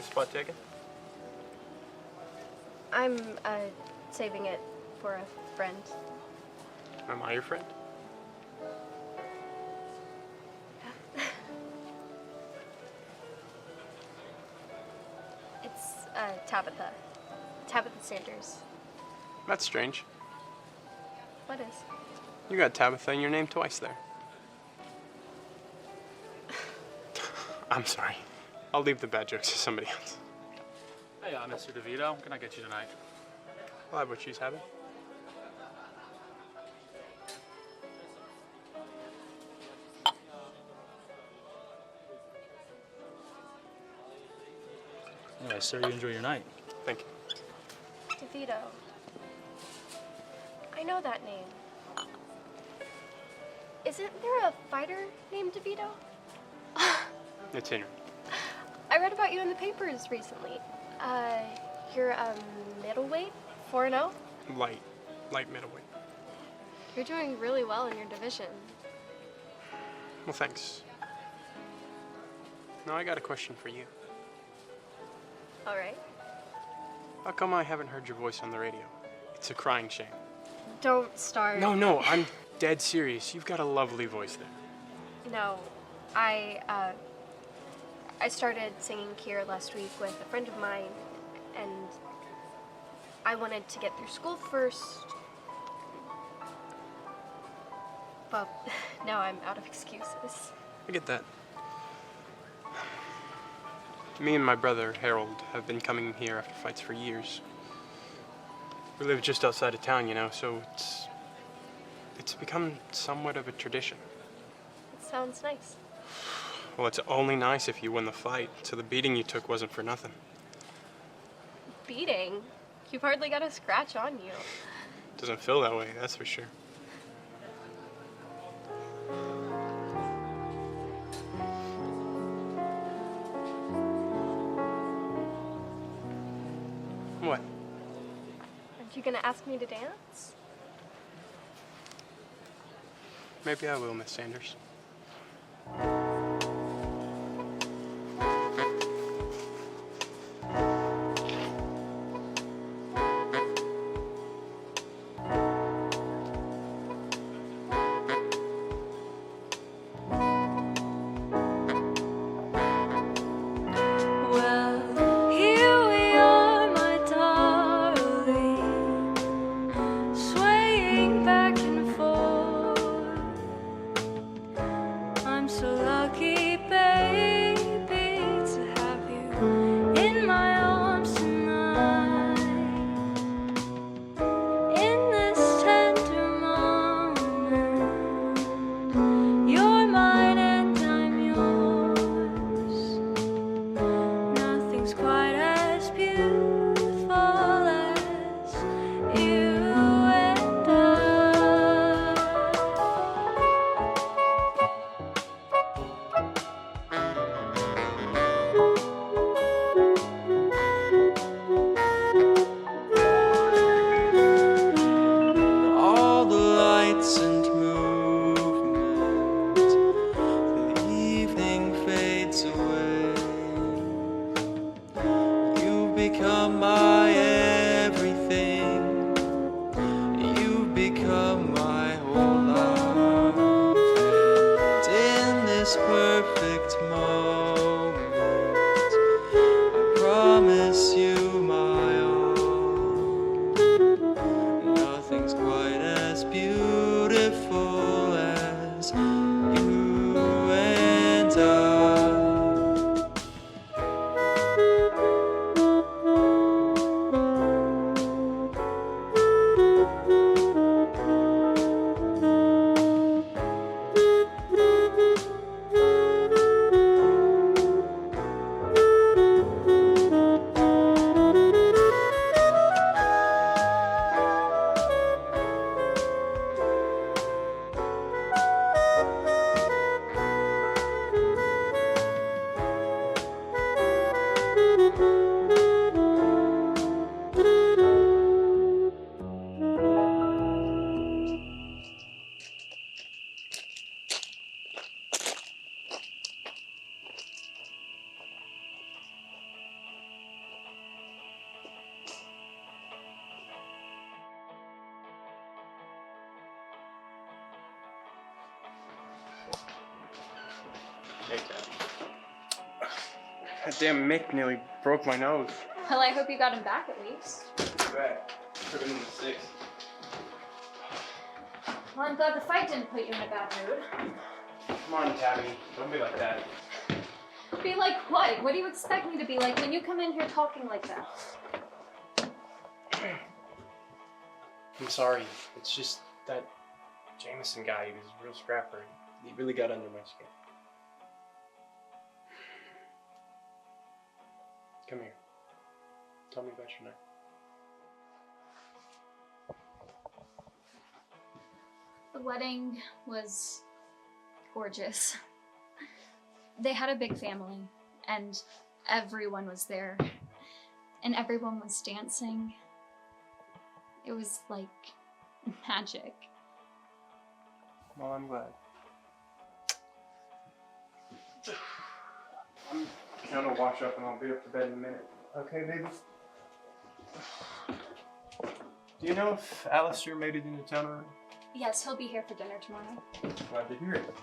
Spot taken? I'm saving it for a friend. Am I your friend? It's Tabitha Sanders. That's strange. What is? You got Tabitha in your name twice there. I'm sorry. I'll leave the bad jokes to somebody else. Hey, Mr. DeVito. What can I get you tonight? I'll have what she's having. Anyway, sir, you enjoy your night. Thank you. DeVito. I know that name. Isn't there a fighter named DeVito? It's Henry. I read about you in the papers recently. You're a middleweight, 4-0? Light middleweight. You're doing really well in your division. Well, thanks. Now I got a question for you. All right. How come I haven't heard your voice on the radio? It's a crying shame. Don't start. No, I'm dead serious. You've got a lovely voice there. No, I started singing here last week with a friend of mine, and I wanted to get through school first. But now I'm out of excuses. I get that. Me and my brother, Harold, have been coming here after fights for years. We live just outside of town, you know, so it's become somewhat of a tradition. It sounds nice. Well, it's only nice if you win the fight, so the beating you took wasn't for nothing. Beating? You've hardly got a scratch on you. Doesn't feel that way, that's for sure. What? Aren't you gonna ask me to dance? Maybe I will, Miss Sanders. So come my whole life. And in this perfect moment, I promise you my all. Nothing's quite as beautiful as you and I. Hey, Tab. That damn Mick nearly broke my nose. Well, I hope you got him back at least. Back. Put him in the six. Well, I'm glad the fight didn't put you in a bad mood. Come on, Tabby. Don't be like that. Be like what? What do you expect me to be like when you come in here talking like that? I'm sorry. It's just that Jameson guy, he was a real scrapper. He really got under my skin. Come here. Tell me about your night. The wedding was gorgeous. They had a big family, and everyone was there, and everyone was dancing. It was like magic. Well, I'm glad. I'm gonna wash up and I'll be up to bed in a minute. Okay, baby? Do you know if Alistair made it into town already? Yes, he'll be here for dinner tomorrow. Glad to hear it.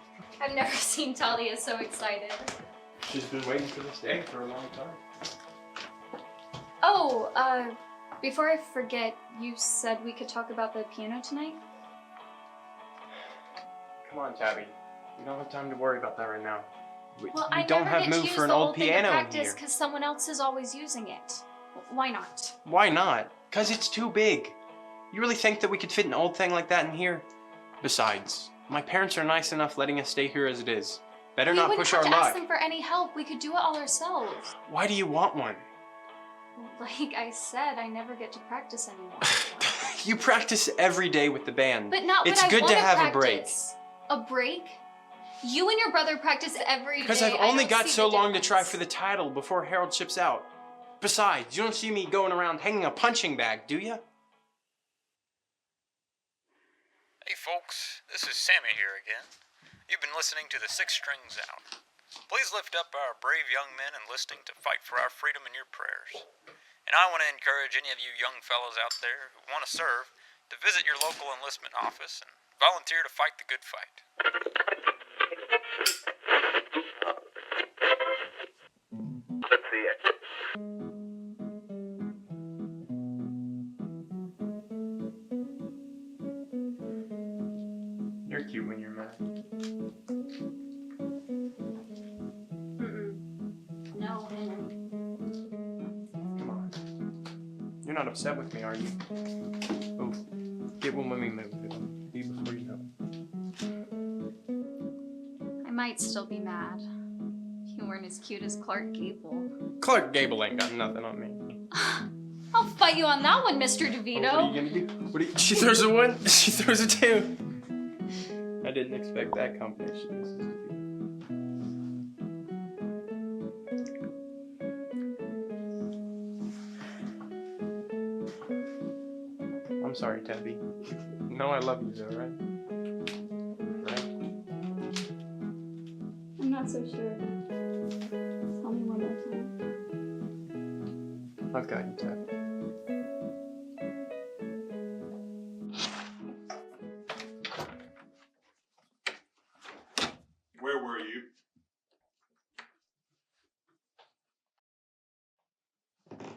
I've never seen Talia so excited. She's been waiting for this day for a long time. Oh, before I forget, you said we could talk about the piano tonight? Come on, Tabby. We don't have time to worry about that right now. We I don't never have get to mood use for an the old old thing to piano in practice here. because someone else is always using it. Why not? Why not? Because it's too big. You really think that we could fit an old thing like that in here? Besides, my parents are nice enough letting us stay here as it is. Better We not wouldn't push have our to ask luck. them for any help. We could do it all ourselves. Why do you want one? Like I said, I never get to practice anymore. You practice every day with the band. But not It's when I good to wanna have a break. practice. A break? You and your brother practice every day. Because I've I only don't got see so the long to try difference. for the title before Harold ships out. Besides, you don't see me going around hanging a punching bag, do you? Hey folks, this is Sammy here again. You've been listening to the Six Strings Out. Please lift up our brave young men enlisting to fight for our freedom in your prayers. And I want to encourage any of you young fellows out there who want to serve to visit your local enlistment office and volunteer to fight the good fight. Let's see it. You're cute when you're mad. No, Henry. Come on. You're not upset with me, are you? Oh, get one with me, move. It'll be before you know it. I might still be mad. You weren't as cute as Clark Gable. Clark Gable ain't got nothing on me. I'll fight you on that one, Mr. DeVito. Oh, what are you gonna do? She throws a one, she throws a two. I didn't expect that combination, Mrs. DeVito. I'm sorry, Tabby. No, I love you though, right? Right? I'm not so sure. Tell me one more time. I've got you, Tabby.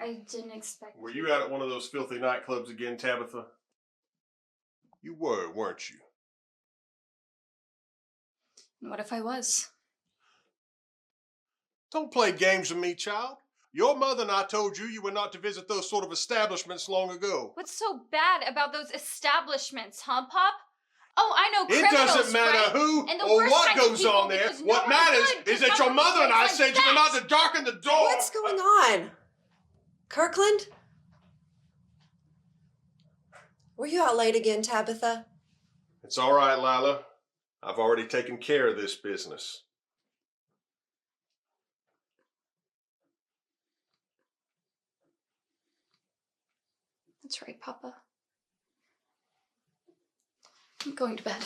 I didn't expect. Were you out at one of those filthy nightclubs again, Tabitha? You were, weren't you? What if I was? Don't play games with me, child. Your mother and I told you were not to visit those sort of establishments long ago. What's so bad about those establishments, huh, Pop? Oh, I know It criminals, doesn't matter right? who And the or worst what kinds of goes people, on there. because no What one matters good is can that come your from mother and I places said like you were not that. to darken the door. What's going on? Kirkland? Were you out late again, Tabitha? It's all right, Lila. I've already taken care of this business. That's right, Papa. I'm going to bed.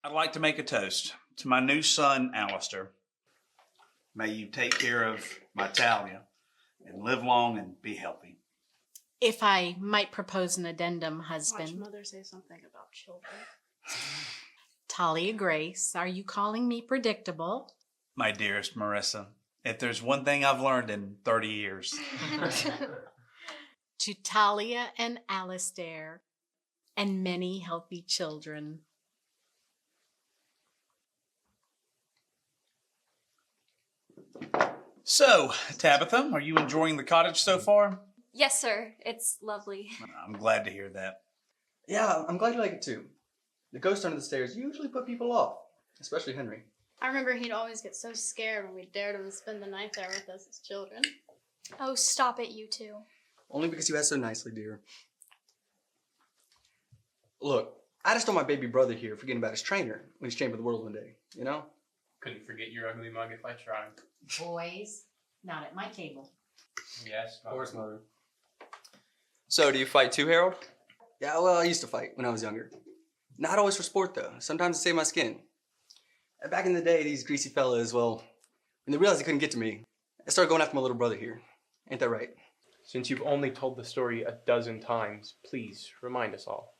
I'd like to make a toast to my new son, Alistair. May you take care of my Talia and live long and be healthy. If I might propose an addendum, Watch husband. Mother say something about children. Talia Grace, are you calling me predictable? My dearest Marissa, if there's one thing I've learned in 30 years. To Talia and Alistair, and many healthy children. So, Tabitha, are you enjoying the cottage so far? Yes, sir. It's lovely. I'm glad to hear that. Yeah, I'm glad you like it too. The ghosts under the stairs usually put people off, especially Henry. I remember he'd always get so scared when we dared him to spend the night there with us as children. Oh, stop it, you two. Only because you asked so nicely, dear. Look, I just told my baby brother here forgetting about his trainer when he's chained for the world one day, you know? Couldn't forget your ugly mug if I tried. Boys, not at my table. Yes, Of course, Mother. So, do you fight too, Harold? Yeah, well, I used to fight when I was younger. Not always for sport, though. Sometimes to save my skin. Back in the day, these greasy fellas, well, when they realized they couldn't get to me, I started going after my little brother here. Ain't that right? Since you've only told the story a dozen times, please remind us all.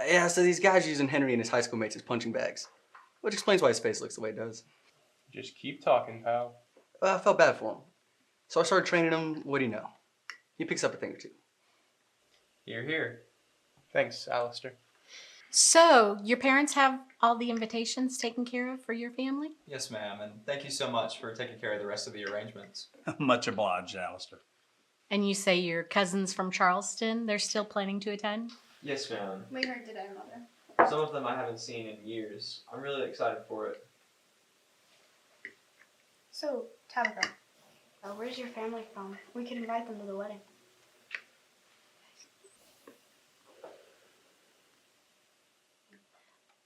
Yeah, so these guys are using Henry and his high school mates as punching bags, which explains why his face looks the way it does. Just keep talking, pal. I felt bad for him. So I started training him. What do you know? He picks up a thing or two. Here, here. Thanks, Alistair. So, your parents have all the invitations taken care of for your family? Yes, ma'am, and thank you so much for taking care of the rest of the arrangements. Much obliged, Alistair. And you say your cousins from Charleston, they're still planning to attend? Yes, ma'am. We heard today, Mother. Some of them I haven't seen in years. I'm really excited for it. So, Tabitha, where's your family from? We could invite them to the wedding.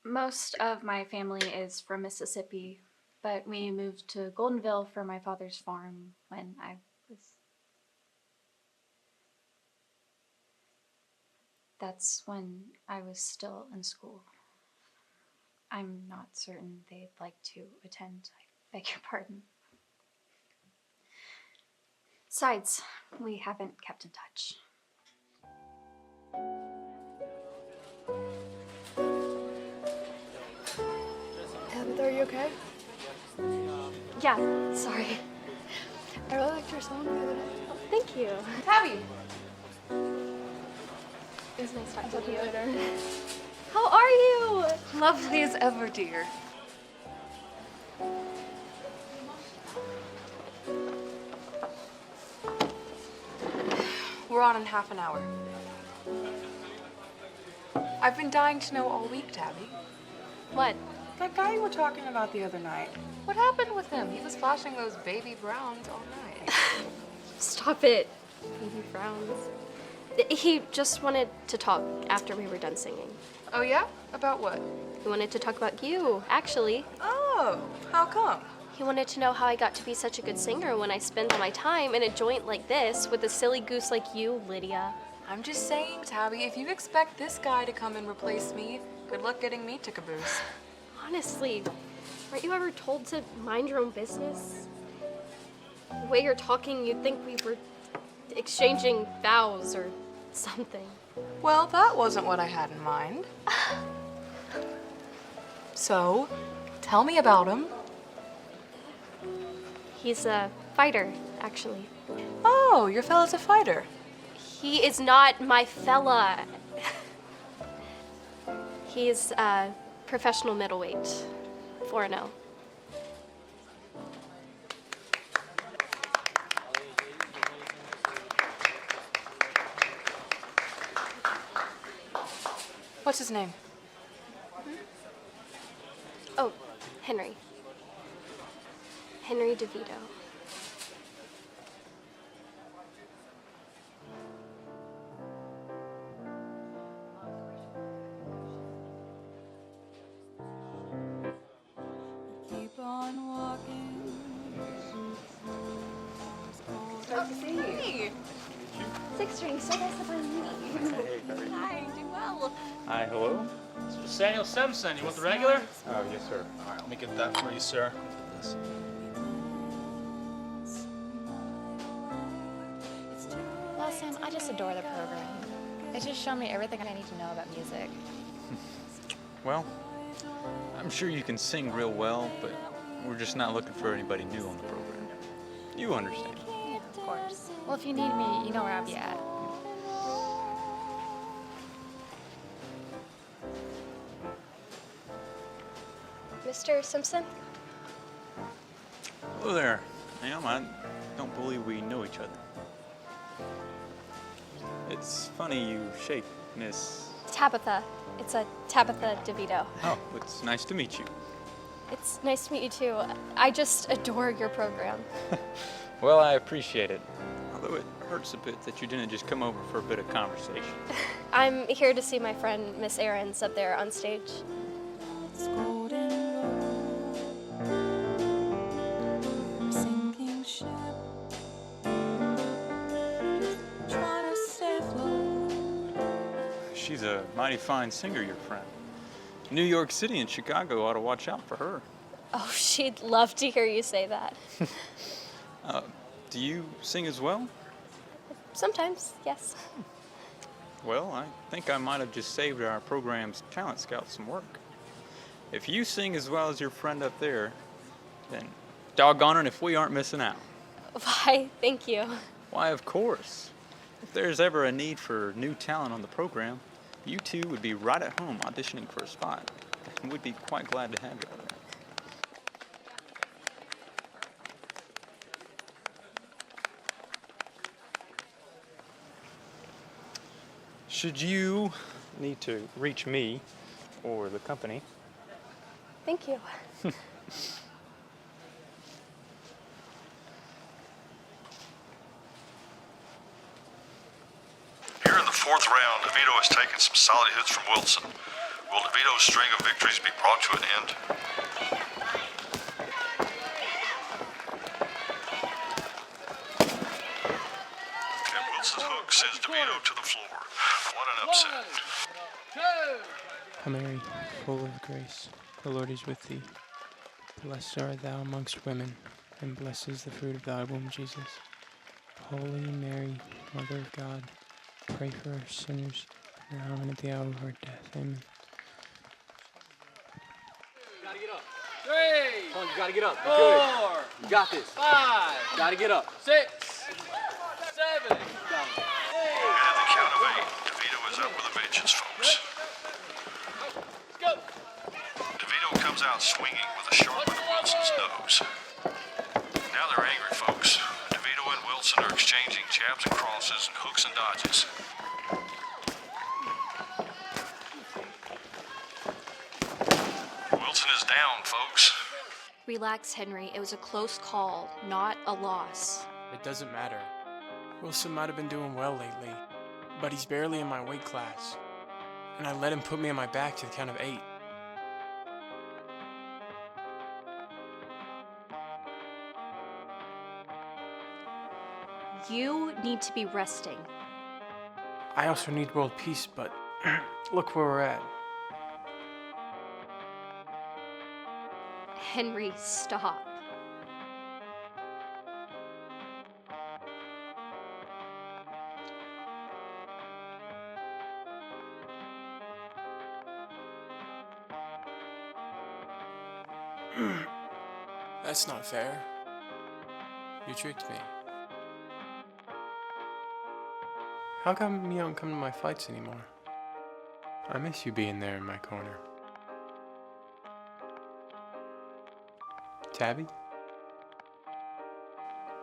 Most of my family is from Mississippi, but we moved to Goldenville for my father's farm when I was... That's when I was still in school. I'm not certain they'd like to attend. I beg your pardon. Besides, we haven't kept in touch. Tabitha, are you okay? Yeah, sorry. I really liked your song the other day. Oh, thank you. Tabby! It was nice talking to you. Later. How are you? Lovely as ever, dear. We're on in half an hour. I've been dying to know all week, Tabby. What? That guy you were talking about the other night. What happened with him? He was flashing those baby browns all night. Stop it. Baby frowns. He just wanted to talk after we were done singing. Oh yeah? About what? He wanted to talk about you, actually. Oh, how come? He wanted to know how I got to be such a good singer when I spend all my time in a joint like this with a silly goose like you, Lydia. I'm just saying, Tabby, if you expect this guy to come and replace me, good luck getting me to caboose. Honestly, weren't you ever told to mind your own business? The way you're talking, you'd think we were exchanging vows or something. Well, that wasn't what I had in mind. So, tell me about him. He's a fighter, actually. Oh, your fella's a fighter. He is not my fella. He's a professional middleweight, 4-0. What's his name? Oh, Henry. Henry DeVito. Keep on walking. Nice to see you. Hey. Six String, so nice to find you. Hey, how are you? Hi, doing well. Hi, hello. Mr. Samuel Simpson, you want the regular? Oh, yes, sir. All right, let me get that for you, sir. This. Well, Sam, I just adore the program. It just showed me everything I need to know about music. Well, I'm sure you can sing real well, but we're just not looking for anybody new on the program. You understand. Yeah, of course. Well, if you need me, you know where I'll be at. Mr. Simpson? Hello there, ma'am. I don't believe we know each other. It's funny you shake, Miss... Tabitha. It's a Tabitha DeVito. Oh, it's nice to meet you. It's nice to meet you too. I just adore your program. Well, I appreciate it. Although it hurts a bit that you didn't just come over for a bit of conversation. I'm here to see my friend Miss Aarons up there on stage. Sinking ship. Trying to stay afloat. She's a mighty fine singer, your friend. New York City and Chicago ought to watch out for her. Oh, she'd love to hear you say that. Do you sing as well? Sometimes, yes. Well, I think I might have just saved our program's talent scout some work. If you sing as well as your friend up there, then doggone it if we aren't missing out. Why, thank you. Why, of course. If there's ever a need for new talent on the program, you two would be right at home auditioning for a spot. And we'd be quite glad to have you. Should you need to reach me or the company, Thank you. Here in the fourth round, DeVito has taken some solid hits from Wilson. Will DeVito's string of victories be brought to an end? And Wilson's hook sends DeVito to the floor. What an upset. Hail Mary, full of grace, the Lord is with thee. Blessed art thou amongst women, and blessed is the fruit of thy womb, Jesus. Holy Mary, Mother of God, pray for us sinners, now and at the hour of our death. Amen. Gotta get up. 3. Come on, you gotta get up. You're good. 4. You got this. 5. Gotta get up. 6. 7. Got it. 8. And at the count of 8, DeVito is up with a vengeance, folks. Let's go. DeVito comes out swinging with a sharper than Wilson's nose. Now they're angry, folks. DeVito and Wilson are exchanging jabs and crosses and hooks and dodges. Wilson is down, folks. Relax, Henry. It was a close call, not a loss. It doesn't matter. Wilson might have been doing well lately, but he's barely in my weight class. And I let him put me on my back to the count of 8. You need to be resting. I also need world peace, but look where we're at. Henry, stop. That's not fair. You tricked me. How come you don't come to my fights anymore? I miss you being there in my corner. Tabby?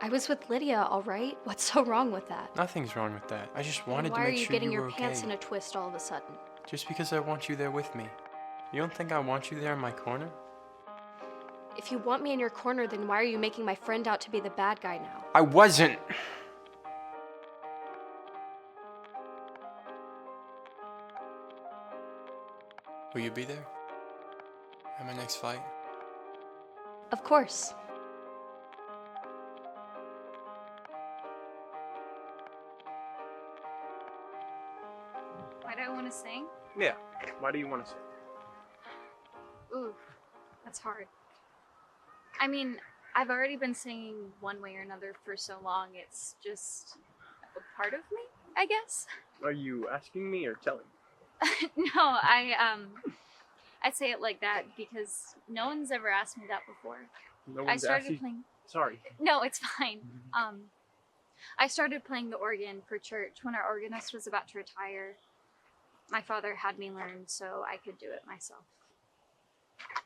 I was with Lydia, all right? What's so wrong with that? Nothing's wrong with that. I just Then wanted to why are make you sure getting you your were pants okay. in a twist all of a sudden? Just because I want you there with me. You don't think I want you there in my corner? If you want me in your corner, then why are you making my friend out to be the bad guy now? I wasn't! Will you be there? At my next fight? Of course. Why do I want to sing? Yeah. Why do you want to say? Ooh, that's hard. I mean, I've already been singing one way or another for so long, it's just a part of me, I guess. Are you asking me or telling me? No, I say it like that because no one's ever asked me that before. No I one's started asked you? playing. Sorry. No, it's fine. I started playing the organ for church when our organist was about to retire. My father had me learn so I could do it myself.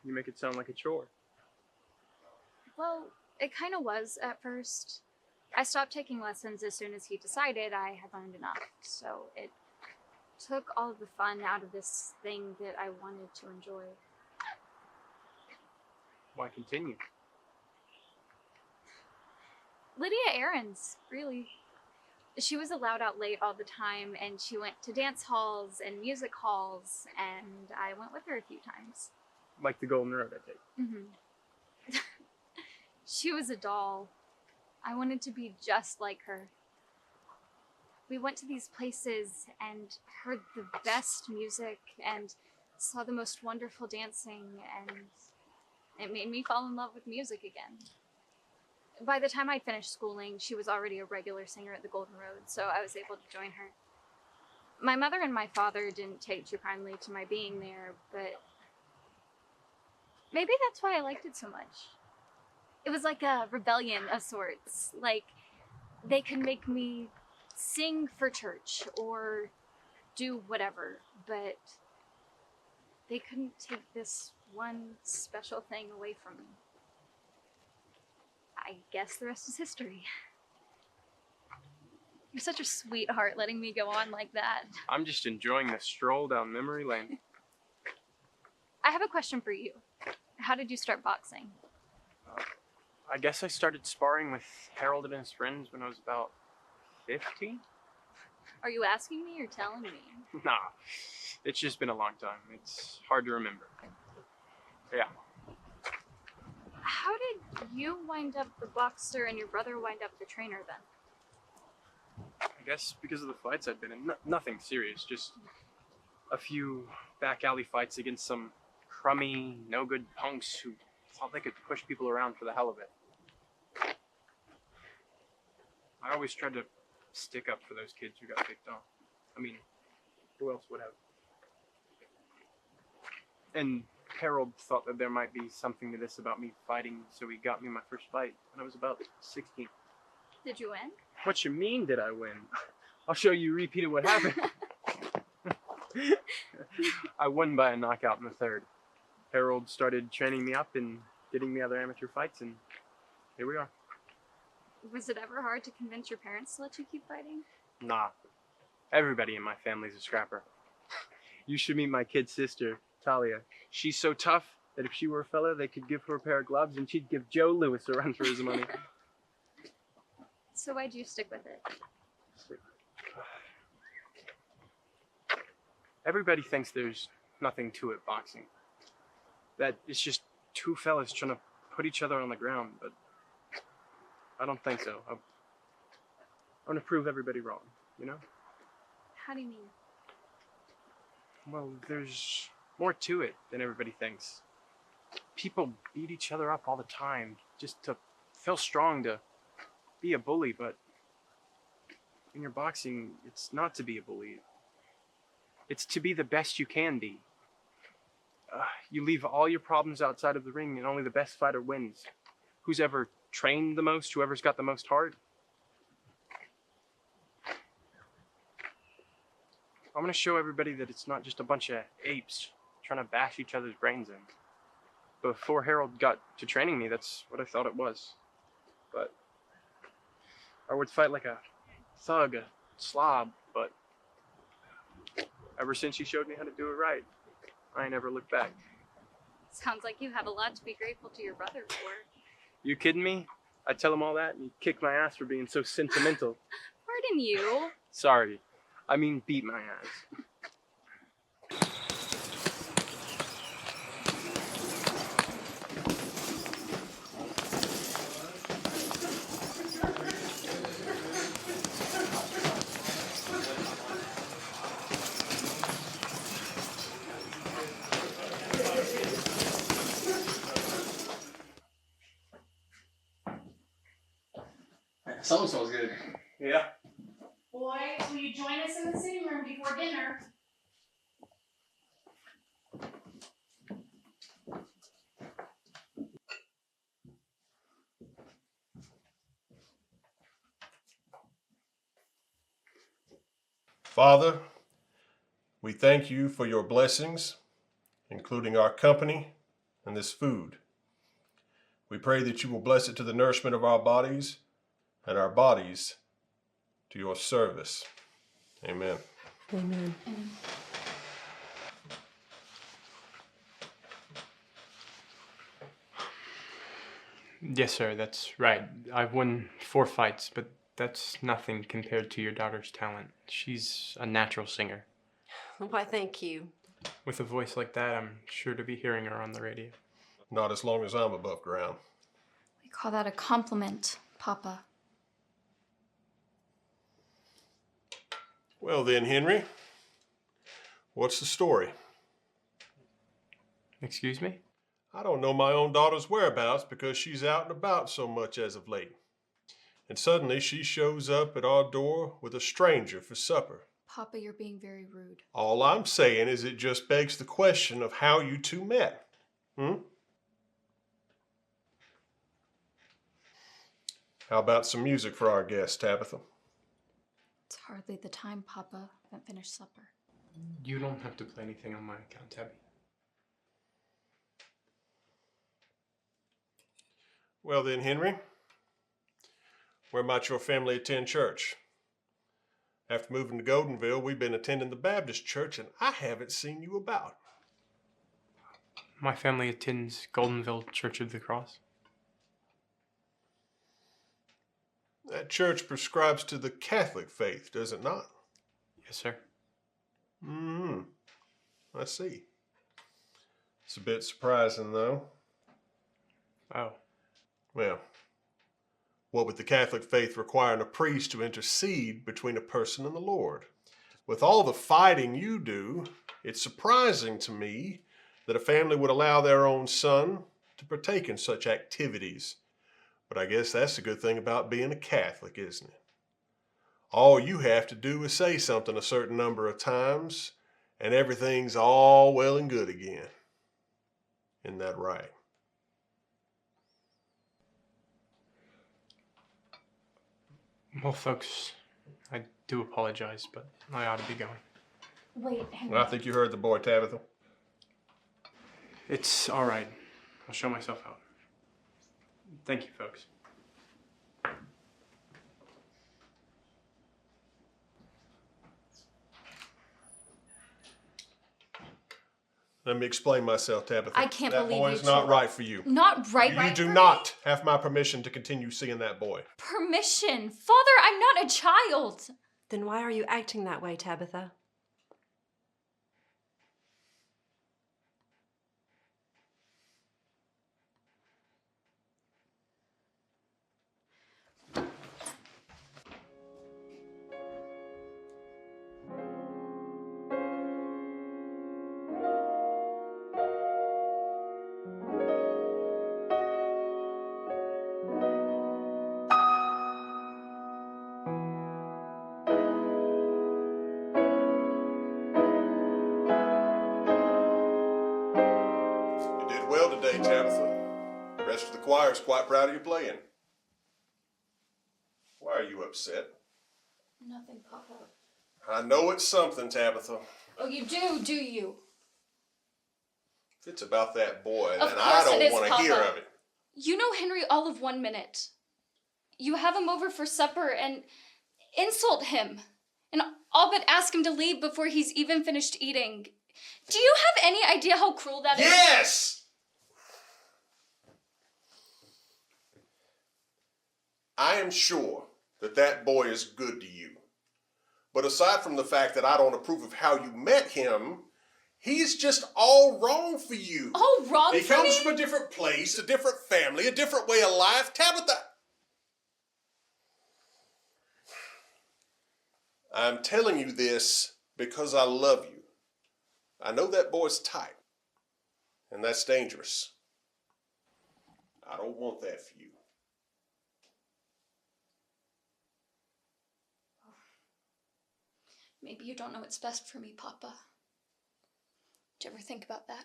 You make it sound like a chore. Well, it kind of was at first. I stopped taking lessons as soon as he decided I had learned enough, so it took all of the fun out of this thing that I wanted to enjoy. Why continue? Lydia Ahrens, really. She was allowed out late all the time, and she went to dance halls and music halls, and I went with her a few times. Like the Golden Road, I take. Mm-hmm. She was a doll. I wanted to be just like her. We went to these places and heard the best music and saw the most wonderful dancing, and it made me fall in love with music again. By the time I finished schooling, she was already a regular singer at the Golden Road, so I was able to join her. My mother and my father didn't take too kindly to my being there, but maybe that's why I liked it so much. It was like a rebellion of sorts. Like, they could make me sing for church or do whatever, but they couldn't take this one special thing away from me. I guess the rest is history. You're such a sweetheart letting me go on like that. I'm just enjoying the stroll down memory lane. I have a question for you. How did you start boxing? I guess I started sparring with Harold and his friends when I was about 15? Are you asking me or telling me? Nah, it's just been a long time. It's hard to remember. Yeah. How did you wind up the boxer and your brother wind up the trainer then? I guess because of the fights I'd been in. Nothing serious, just a few back alley fights against some crummy, no good punks who thought they could push people around for the hell of it. I always tried to stick up for those kids who got picked on. I mean, who else would have? And Harold thought that there might be something to this about me fighting, so he got me my first fight when I was about 16. Did you win? What you mean, did I win? I'll show you a repeat of what happened. I won by a knockout in the third. Harold started training me up and getting me other amateur fights, and here we are. Was it ever hard to convince your parents to let you keep fighting? Nah. Everybody in my family's a scrapper. You should meet my kid sister, Talia. She's so tough that if she were a fella, they could give her a pair of gloves and she'd give Joe Louis a run for his money. So why'd you stick with it? Everybody thinks there's nothing to it, boxing. That it's just two fellas trying to put each other on the ground, but I don't think so. I want to prove everybody wrong, you know? How do you mean? Well, there's more to it than everybody thinks. People beat each other up all the time just to feel strong, to be a bully, but when you're boxing, it's not to be a bully. It's to be the best you can be. You leave all your problems outside of the ring and only the best fighter wins. Who's ever trained the most, whoever's got the most heart. I'm gonna show everybody that it's not just a bunch of apes trying to bash each other's brains in. Before Harold got to training me, that's what I thought it was. But I would fight like a thug, a slob, but ever since he showed me how to do it right, I ain't ever looked back. Sounds like you have a lot to be grateful to your brother for. You kidding me? I tell him all that and he kicked my ass for being so sentimental. Pardon you. Sorry, I mean beat my ass. Someone smells good. Yeah. Boys, will you join us in the sitting room before dinner? Father, we thank you for your blessings, including our company and this food. We pray that you will bless it to the nourishment of our bodies and our bodies to your service. Amen. Amen. Yes, sir, that's right. I've won 4 fights, but that's nothing compared to your daughter's talent. She's a natural singer. Why, thank you. With a voice like that, I'm sure to be hearing her on the radio. Not as long as I'm above ground. We call that a compliment, Papa. Well then, Henry, what's the story? Excuse me? I don't know my own daughter's whereabouts because she's out and about so much as of late. And suddenly she shows up at our door with a stranger for supper. Papa, you're being very rude. All I'm saying is it just begs the question of how you two met. How about some music for our guest, Tabitha? It's hardly the time, Papa. I haven't finished supper. You don't have to play anything on my account, Tabby. Well then, Henry, where might your family attend church? After moving to Goldenville, we've been attending the Baptist church, and I haven't seen you about. My family attends Goldenville Church of the Cross. That church prescribes to the Catholic faith, does it not? Yes, sir. I see. It's a bit surprising, though. Oh. Well, what would the Catholic faith requiring a priest to intercede between a person and the Lord? With all the fighting you do, it's surprising to me that a family would allow their own son to partake in such activities. But I guess that's the good thing about being a Catholic, isn't it? All you have to do is say something a certain number of times, and everything's all well and good again. Isn't that right? Well, folks, I do apologize, but I ought to be going. Wait, Henry. Well, I think you heard the boy, Tabitha. It's all right. I'll show myself out. Thank you, folks. Let me explain myself, Tabitha. I can't believe that boy is not right for you. Not right. You do not have my permission to continue seeing that boy. Permission? Father, I'm not a child. Then why are you acting that way, Tabitha? The rest of the choir is quite proud of you playing. Why are you upset? Nothing, Papa. I know it's something, Tabitha. Oh, you do you? If it's about that boy, Of then course I don't it is, want to hear Papa. of it. You know Henry all of 1 minute. You have him over for supper and insult him. And all but ask him to leave before he's even finished eating. Do you have any idea how cruel that is? Yes! I am sure that that boy is good to you. But aside from the fact that I don't approve of how you met him, he's just all wrong for you. All wrong He for comes me? from a different place, a different family, a different way of life. Tabitha! I'm telling you this because I love you. I know that boy's type, and that's dangerous. I don't want that for you. Maybe you don't know what's best for me, Papa. Did you ever think about that?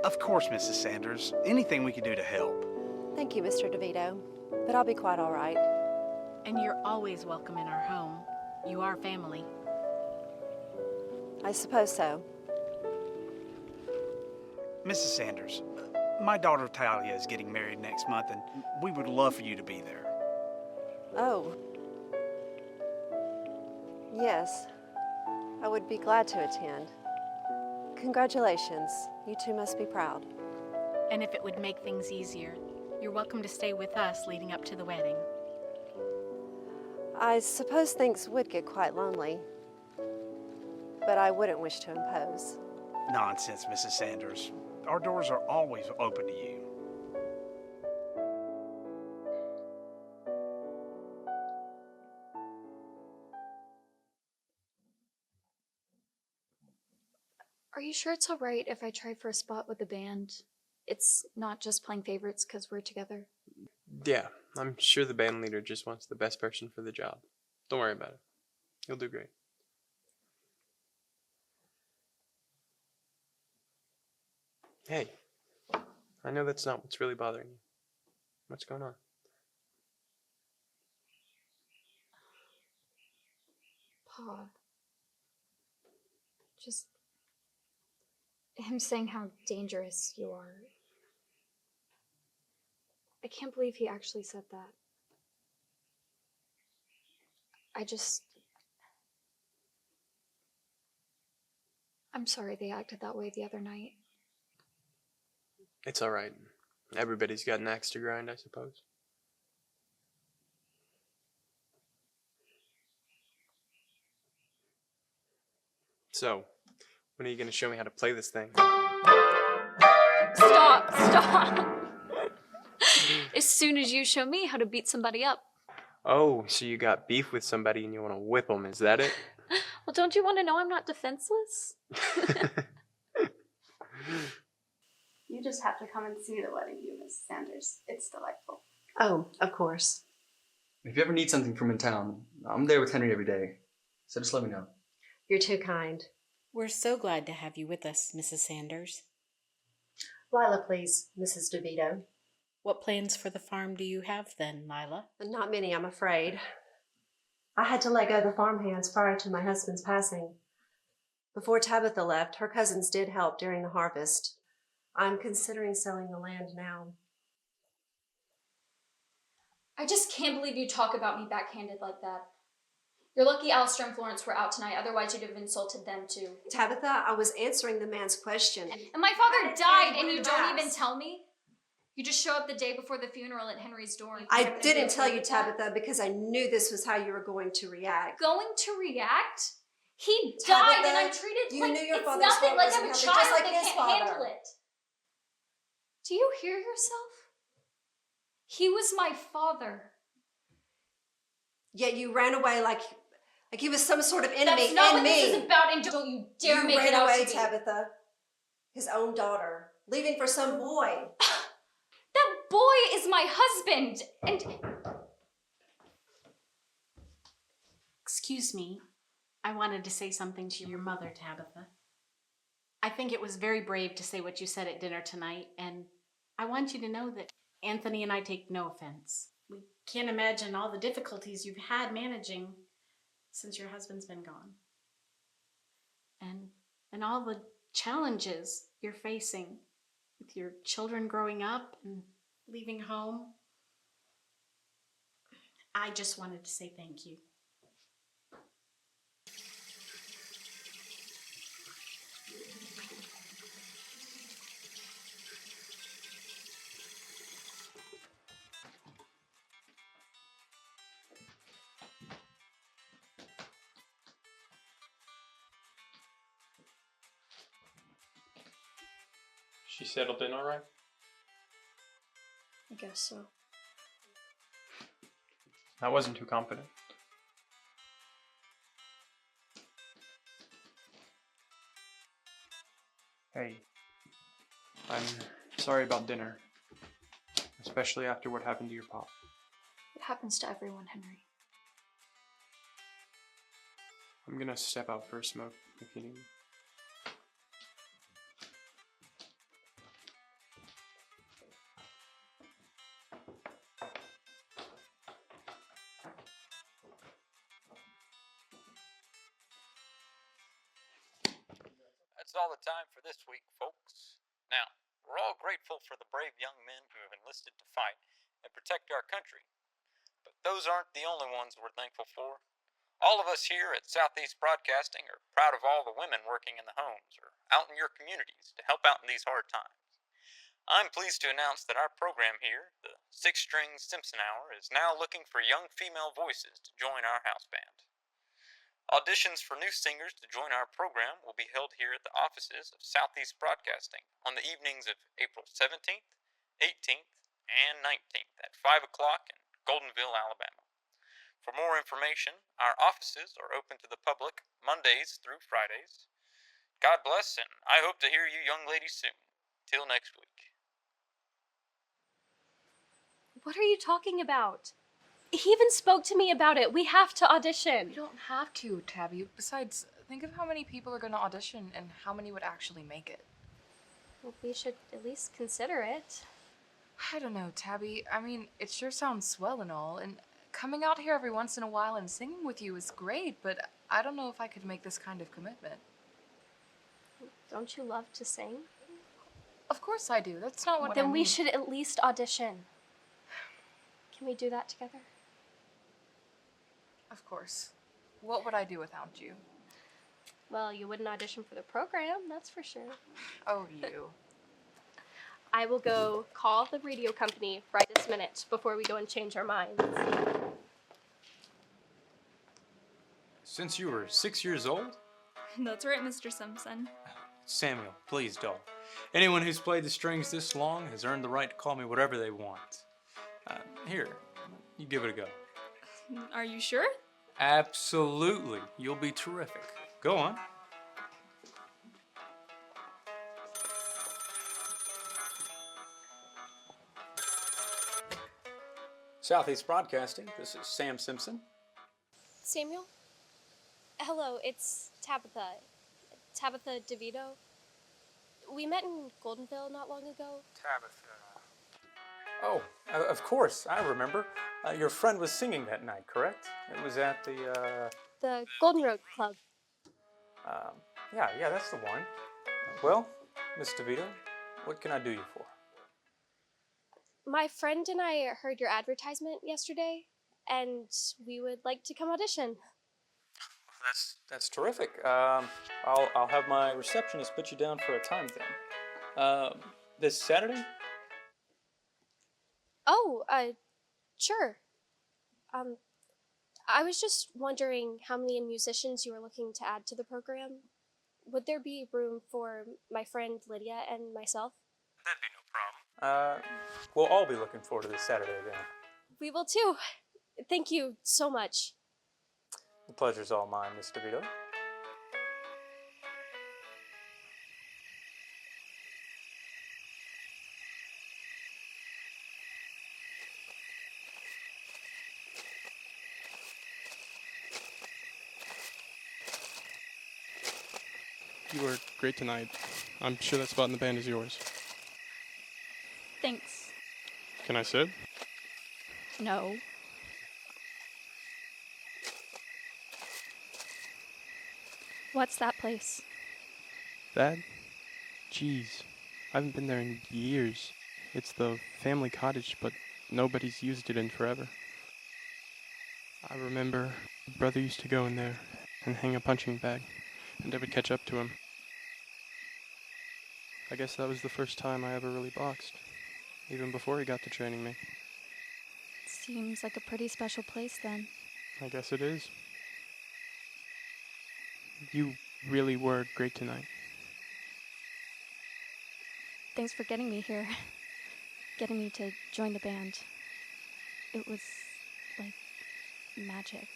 Of course, Mrs. Sanders. Anything we can do to help. Thank you, Mr. DeVito, but I'll be quite all right. And you're always welcome in our home. You are family. I suppose so. Mrs. Sanders, my daughter Talia is getting married next month, and we would love for you to be there. Oh. Yes, I would be glad to attend. Congratulations. You two must be proud. And if it would make things easier, you're welcome to stay with us leading up to the wedding. I suppose things would get quite lonely, but I wouldn't wish to impose. Nonsense, Mrs. Sanders. Our doors are always open to you. Are you sure it's all right if I try for a spot with the band? It's not just playing favorites because we're together. Yeah, I'm sure the band leader just wants the best person for the job. Don't worry about it. You'll do great. Hey, I know that's not what's really bothering you. What's going on? Pa. Just him saying how dangerous you are. I can't believe he actually said that. I'm sorry they acted that way the other night. It's all right. Everybody's got an axe to grind, I suppose. So, when are you going to show me how to play this thing? Stop! As soon as you show me how to beat somebody up. Oh, so you got beef with somebody and you want to whip them, is that it? Well, don't you want to know I'm not defenseless? You just have to come and see the wedding view, Mrs. Sanders. It's delightful. Oh, of course. If you ever need something from in town, I'm there with Henry every day. So just let me know. You're too kind. We're so glad to have you with us, Mrs. Sanders. Lila, please, Mrs. DeVito. What plans for the farm do you have then, Lila? Not many, I'm afraid. I had to let go of the farmhands prior to my husband's passing. Before Tabitha left, her cousins did help during the harvest. I'm considering selling the land now. I just can't believe you talk about me backhanded like that. You're lucky Alistair and Florence were out tonight, otherwise you'd have insulted them too. Tabitha, I was answering the man's question. And my father died and you don't even tell me? You just show up the day before the funeral at Henry's door. And I didn't tell you, Tabitha, because I knew this was how you were going to react. Going to react? He died and I'm treated you like knew your it's father's nothing, fault like wasn't I'm a healthy, child just like that his can't father. handle it. Do you hear yourself? He was my father. Yet you ran away like Like he was some sort of enemy. That's not and what me. this is about, and don't you dare you make ran it out away, to me. Tabitha. His own daughter, leaving for some boy. That boy is my husband, and... Excuse me. I wanted to say something to your mother, Tabitha. I think it was very brave to say what you said at dinner tonight, and I want you to know that Anthony and I take no offense. We can't imagine all the difficulties you've had managing since your husband's been gone. And all the challenges you're facing with your children growing up and leaving home. I just wanted to say thank you. She settled in all right? I guess so. I wasn't too confident. Hey, I'm sorry about dinner, especially after what happened to your pop. It happens to everyone, Henry. I'm gonna step out for a smoke if you need me. That's all the time for this week, folks. Now, we're all grateful for the brave young men who have enlisted to fight and protect our country. But those aren't the only ones we're thankful for. All of us here at Southeast Broadcasting are proud of all the women working in the homes or out in your communities to help out in these hard times. I'm pleased to announce that our program here, the Six Strings Simpson Hour, is now looking for young female voices to join our house band. Auditions for new singers to join our program will be held here at the offices of Southeast Broadcasting on the evenings of April 17th, 18th, and 19th at 5 o'clock in Goldenville, Alabama. For more information, our offices are open to the public Mondays through Fridays. God bless, and I hope to hear you young ladies soon. Till next week. What are you talking about? He even spoke to me about it. We have to audition. You don't have to, Tabby. Besides, think of how many people are going to audition and how many would actually make it. Well, we should at least consider it. I don't know, Tabby. I mean, it sure sounds swell and all, and coming out here every once in a while and singing with you is great, but I don't know if I could make this kind of commitment. Don't you love to sing? Of course I do. That's not what I Then mean. we should at least audition. Can we do that together? Of course. What would I do without you? Well, you wouldn't audition for the program, that's for sure. Oh, you. I will go call the radio company right this minute before we go and change our minds. Since you were 6 years old? That's right, Mr. Simpson. Samuel, please don't. Anyone who's played the strings this long has earned the right to call me whatever they want. Here, you give it a go. Are you sure? Absolutely. You'll be terrific. Go on. Southeast Broadcasting, this is Sam Simpson. Samuel? Hello, it's Tabitha. Tabitha DeVito. We met in Goldenville not long ago. Tabitha. Oh, of course, I remember. Your friend was singing that night, correct? It was at The Golden Road Club. yeah, that's the one. Well, Miss DeVito, what can I do you for? My friend and I heard your advertisement yesterday, and we would like to come audition. That's terrific. I'll have my receptionist put you down for a time then. This Saturday? Oh, sure. I was just wondering how many musicians you were looking to add to the program. Would there be room for my friend Lydia and myself? That'd be no problem. We'll all be looking forward to this Saturday then. We will too. Thank you so much. The pleasure's all mine, Miss DeVito. You were great tonight. I'm sure that spot in the band is yours. Thanks. Can I sit? No. What's that place? That? Jeez. I haven't been there in years. It's the family cottage, but nobody's used it in forever. I remember brother used to go in there and hang a punching bag, and I would catch up to him. I guess that was the first time I ever really boxed, even before he got to training me. Seems like a pretty special place then. I guess it is. You really were great tonight. Thanks for getting me here. Getting me to join the band. It was like magic.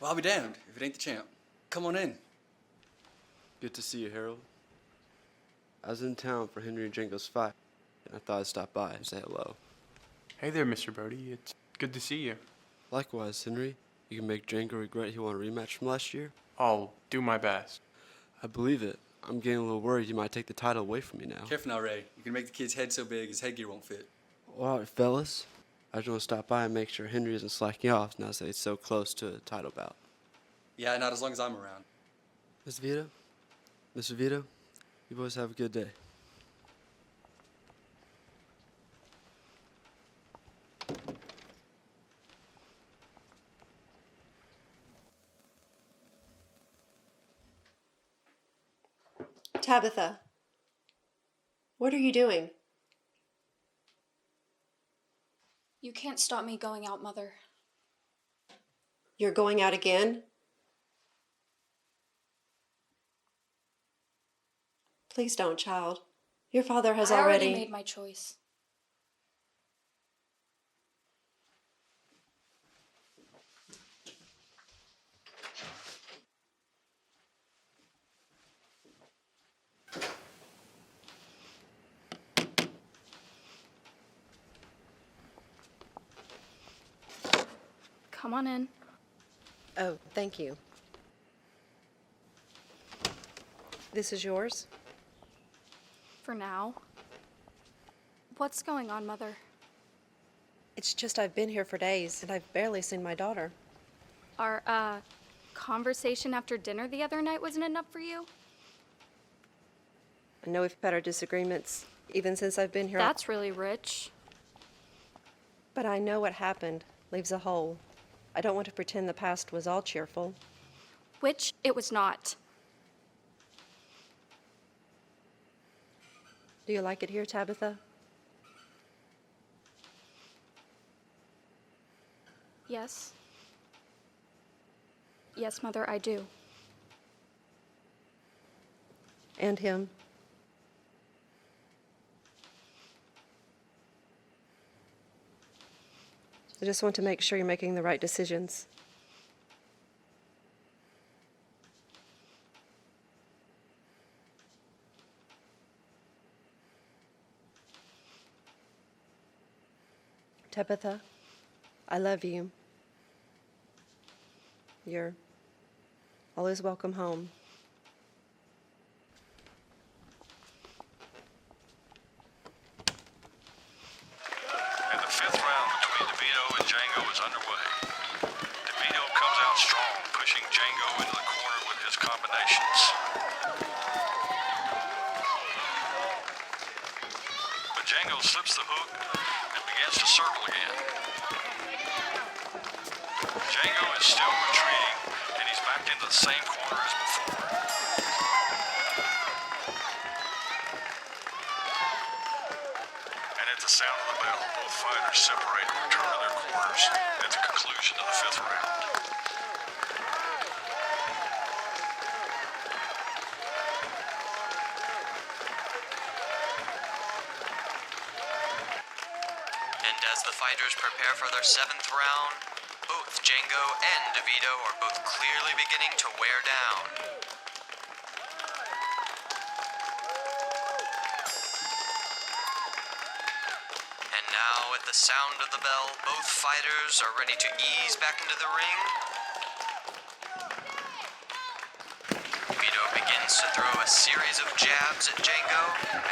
Well, I'll be damned if it ain't the champ. Come on in. Good to see you, Harold. I was in town for Henry and Django's fight, and I thought I'd stop by and say hello. Hey there, Mr. Brody. It's good to see you. Likewise, Henry. You can make Django regret he won a rematch from last year? I'll do my best. I believe it. I'm getting a little worried you might take the title away from me now. Careful now, Ray. You can make the kid's head so big his headgear won't fit. All right, fellas. I just want to stop by and make sure Henry isn't slacking off now that he's so close to a title bout. Yeah, not as long as I'm around. Mr. Vito? Mr. Vito? You boys have a good day. Tabitha, what are you doing? You can't stop me going out, Mother. You're going out again? Please don't, child. Your father has I already already made my choice. Come on in. Oh, thank you. This is yours? For now. What's going on, Mother? It's just I've been here for days, and I've barely seen my daughter. Our, conversation after dinner the other night wasn't enough for you? I know we've had our disagreements, even since I've been here. That's really rich. But I know what happened leaves a hole. I don't want to pretend the past was all cheerful. Which it was not. Do you like it here, Tabitha? Yes. Yes, Mother, I do. And him? I just want to make sure you're making the right decisions. Tabitha, I love you. You're always welcome home. And the fifth round between DeVito and Django is underway. DeVito comes out strong, pushing Django into the corner with his combinations. But Django slips the hook and begins to circle again. Django is still retreating, and he's back into the same corner as before. At the sound of the bell, both fighters separate and return to their quarters at the conclusion of the 5th round. And as the fighters prepare for their 7th round, both Django and DeVito are both clearly beginning to wear down. And now, at the sound of the bell, both fighters are ready to ease back into the ring. DeVito begins to throw a series of jabs at Django,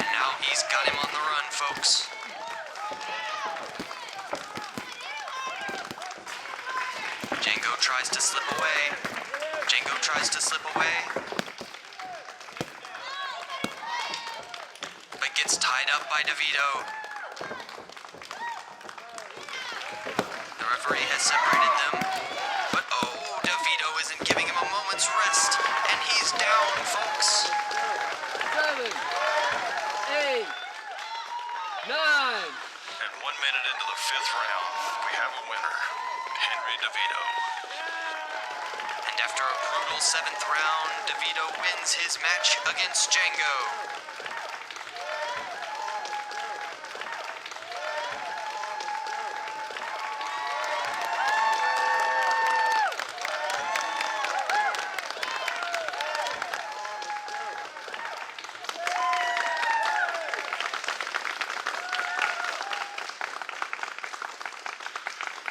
and now he's got him on the run, folks. Django tries to slip away. Django tries to slip away. But gets tied up by DeVito. The referee has separated them. But oh, DeVito isn't giving him a moment's rest. And he's down, folks. 7, 8, 9. And 1 minute into the 5th round, we have a winner, Henry DeVito. And after a brutal 7th round, DeVito wins his match against Django.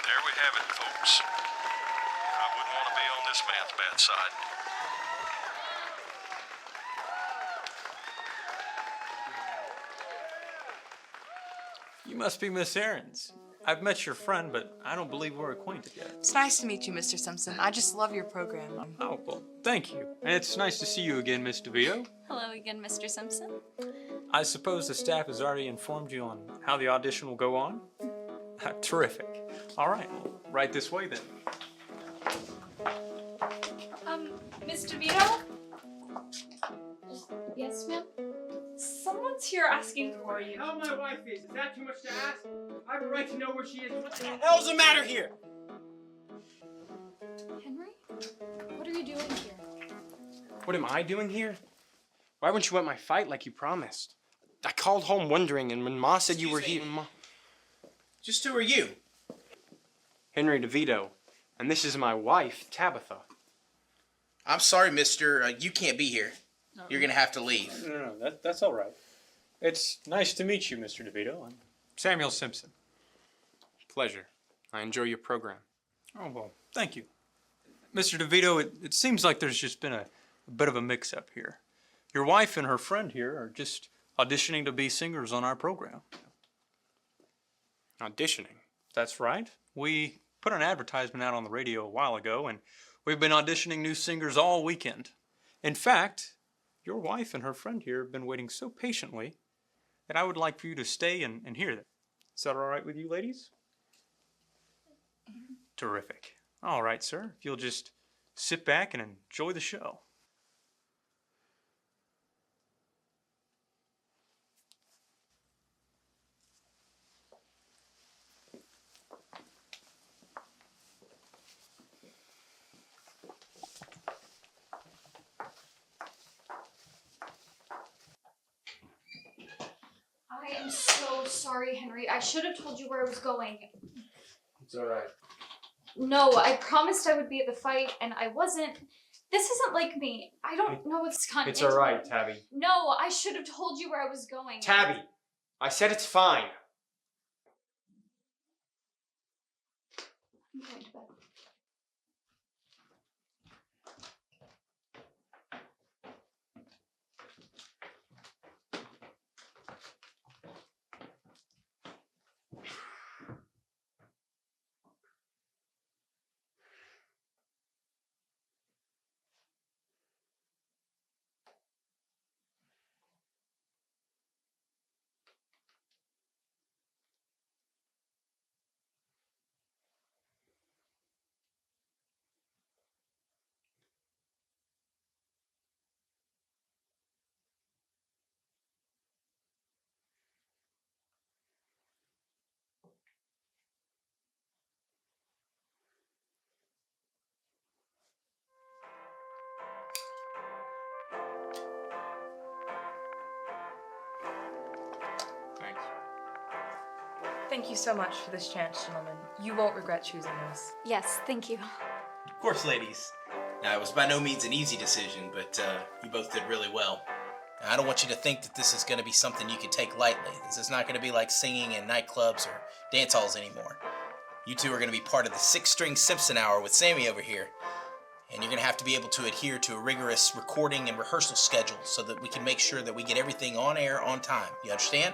There we have it, folks. I wouldn't want to be on this man's bad side. You must be Miss Aarons. I've met your friend, but I don't believe we're acquainted yet. It's nice to meet you, Mr. Simpson. I just love your program. Oh, well, thank you. And it's nice to see you again, Miss DeVito. Hello again, Mr. Simpson. I suppose the staff has already informed you on how the audition will go on? Terrific. All right, well, right this way then. Miss DeVito? Yes, ma'am? Someone's here asking for you. How my wife is that too much to ask? I have a right to know where she is. What the hell's the matter here? Henry? What are you doing here? What am I doing here? Why wouldn't you at my fight like you promised? I called home wondering, and when Ma said you were here... Just who are you? Henry DeVito. And this is my wife, Tabitha. I'm sorry, mister. You can't be here. You're going to have to leave. No, that's all right. It's nice to meet you, Mr. DeVito. I'm Samuel Simpson. Pleasure. I enjoy your program. Oh, well, thank you. Mr. DeVito, it seems like there's just been a bit of a mix-up here. Your wife and her friend here are just auditioning to be singers on our program. Auditioning? That's right. We put an advertisement out on the radio a while ago, and we've been auditioning new singers all weekend. In fact, your wife and her friend here have been waiting so patiently that I would like for you to stay and hear them. Is that all right with you, ladies? Terrific. All right, sir. If you'll just sit back and enjoy the show. I am so sorry, Henry. I should have told you where I was going. It's all right. No, I promised I would be at the fight, and I wasn't. This isn't like me. I don't know what's gone It's into all right, it. Tabby. No, I should have told you where I was going. Tabby! I said it's fine. I'm going to bed. Thank you so much for this chance, gentlemen. You won't regret choosing us. Yes, thank you. Of course, ladies. Now, it was by no means an easy decision, but you both did really well. Now, I don't want you to think that this is going to be something you can take lightly. This is not going to be like singing in nightclubs or dance halls anymore. You two are going to be part of the 6-string Simpson Hour with Sammy over here. And you're going to have to be able to adhere to a rigorous recording and rehearsal schedule so that we can make sure that we get everything on air on time. You understand?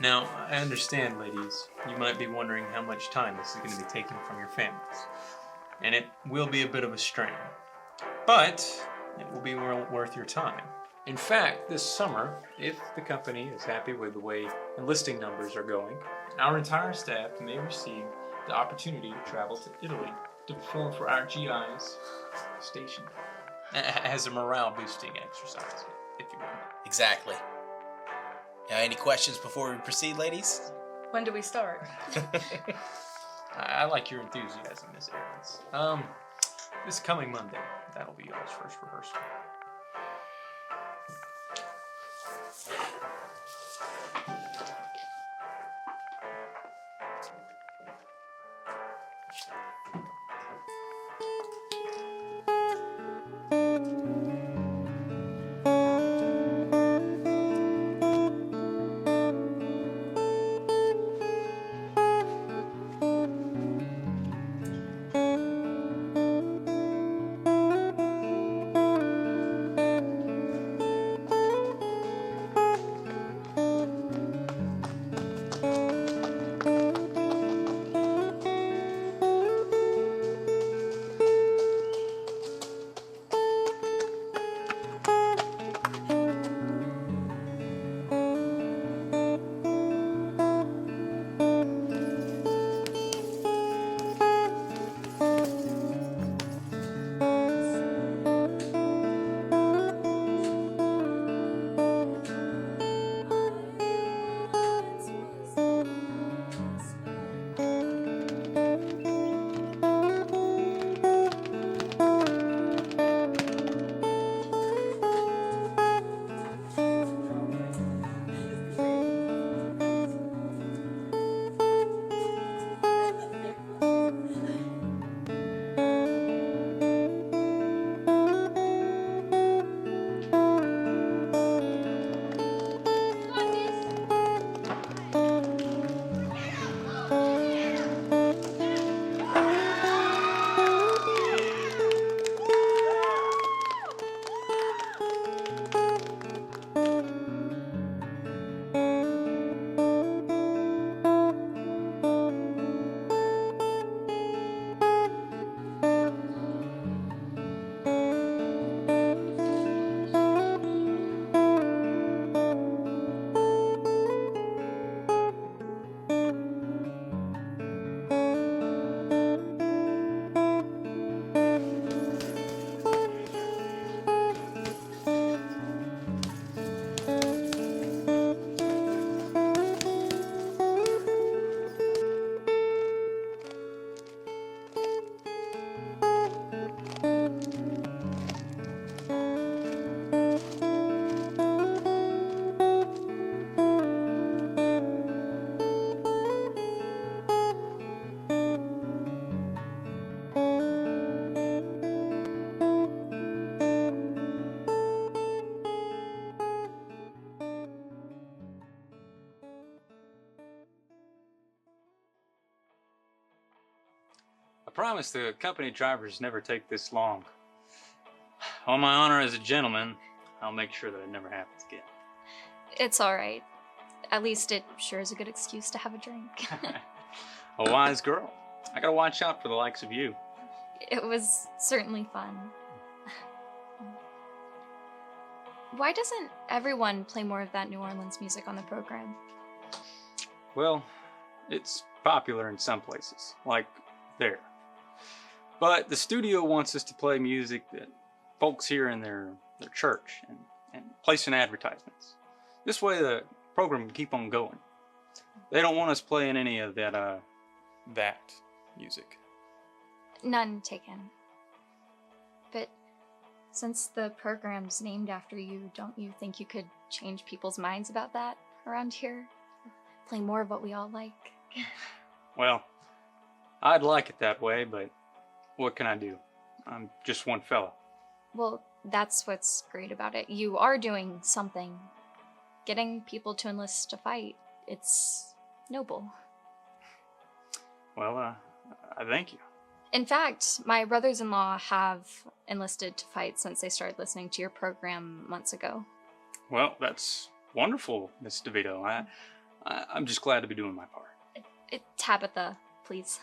Now, I understand, ladies. You might be wondering how much time this is going to be taking from your families. And it will be a bit of a strain. But it will be worth your time. In fact, this summer, if the company is happy with the way enlisting numbers are going, our entire staff may receive the opportunity to travel to Italy to perform for our GIs station as a morale-boosting exercise, if you will. Exactly. Now, any questions before we proceed, ladies? When do we start? I like your enthusiasm, Miss Aarons. This coming Monday, that'll be y'all's first rehearsal. I promise the company drivers never take this long. On my honor as a gentleman, I'll make sure that it never happens again. It's all right. At least it sure is a good excuse to have a drink. A wise girl. I gotta watch out for the likes of you. It was certainly fun. Why doesn't everyone play more of that New Orleans music on the program? Well, it's popular in some places, like there. But the studio wants us to play music that folks hear in their church and place in advertisements. This way the program can keep on going. They don't want us playing any of that music. None taken. But since the program's named after you, don't you think you could change people's minds about that around here? play more of what we all like. Well, I'd like it that way, but what can I do? I'm just one fella. Well, that's what's great about it. You are doing something. Getting people to enlist to fight. It's noble. Well, I thank you. In fact, my brothers-in-law have enlisted to fight since they started listening to your program months ago. Well, that's wonderful, Miss DeVito. I'm just glad to be doing my part. Tabitha, please.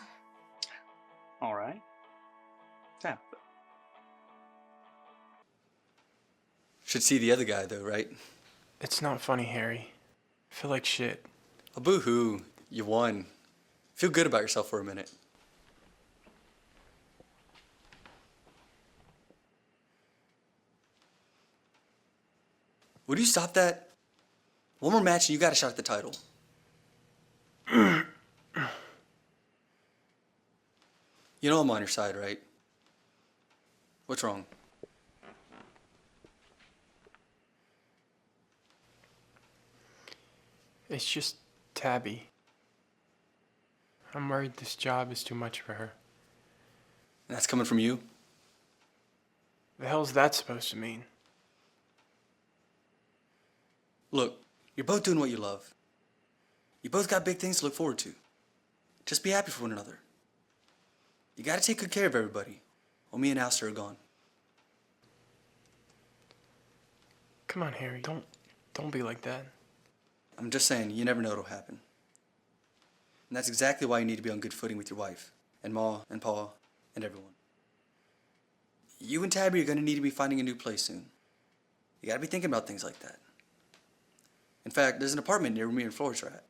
All right. Tabitha. Should see the other guy, though, right? It's not funny, Harry. I feel like shit. Oh, boo-hoo. You won. Feel good about yourself for a minute. Would you stop that? One more match and you got a shot at the title. You know I'm on your side, right? What's wrong? It's just Tabby. I'm worried this job is too much for her. And that's coming from you? The hell's that supposed to mean? Look, you're both doing what you love. You both got big things to look forward to. Just be happy for one another. You gotta take good care of everybody, while me and Alistair are gone. Come on, Harry. Don't be like that. I'm just saying, you never know what'll happen. And that's exactly why you need to be on good footing with your wife, and Ma, and Pa, and everyone. You and Tabby are gonna need to be finding a new place soon. You gotta be thinking about things like that. In fact, there's an apartment near where me and Flores are at.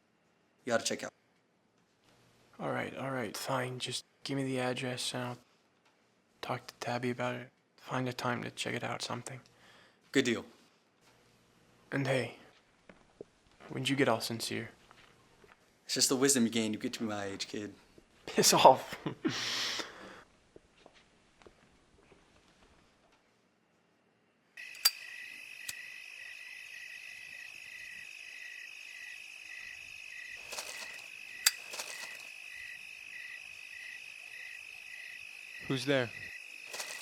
You ought to check out. All right, fine. Just give me the address and I'll talk to Tabby about it. Find a time to check it out, something. Good deal. And hey, when'd you get all sincere? It's just the wisdom you gain. You get to be my age, kid. Piss off. Who's there?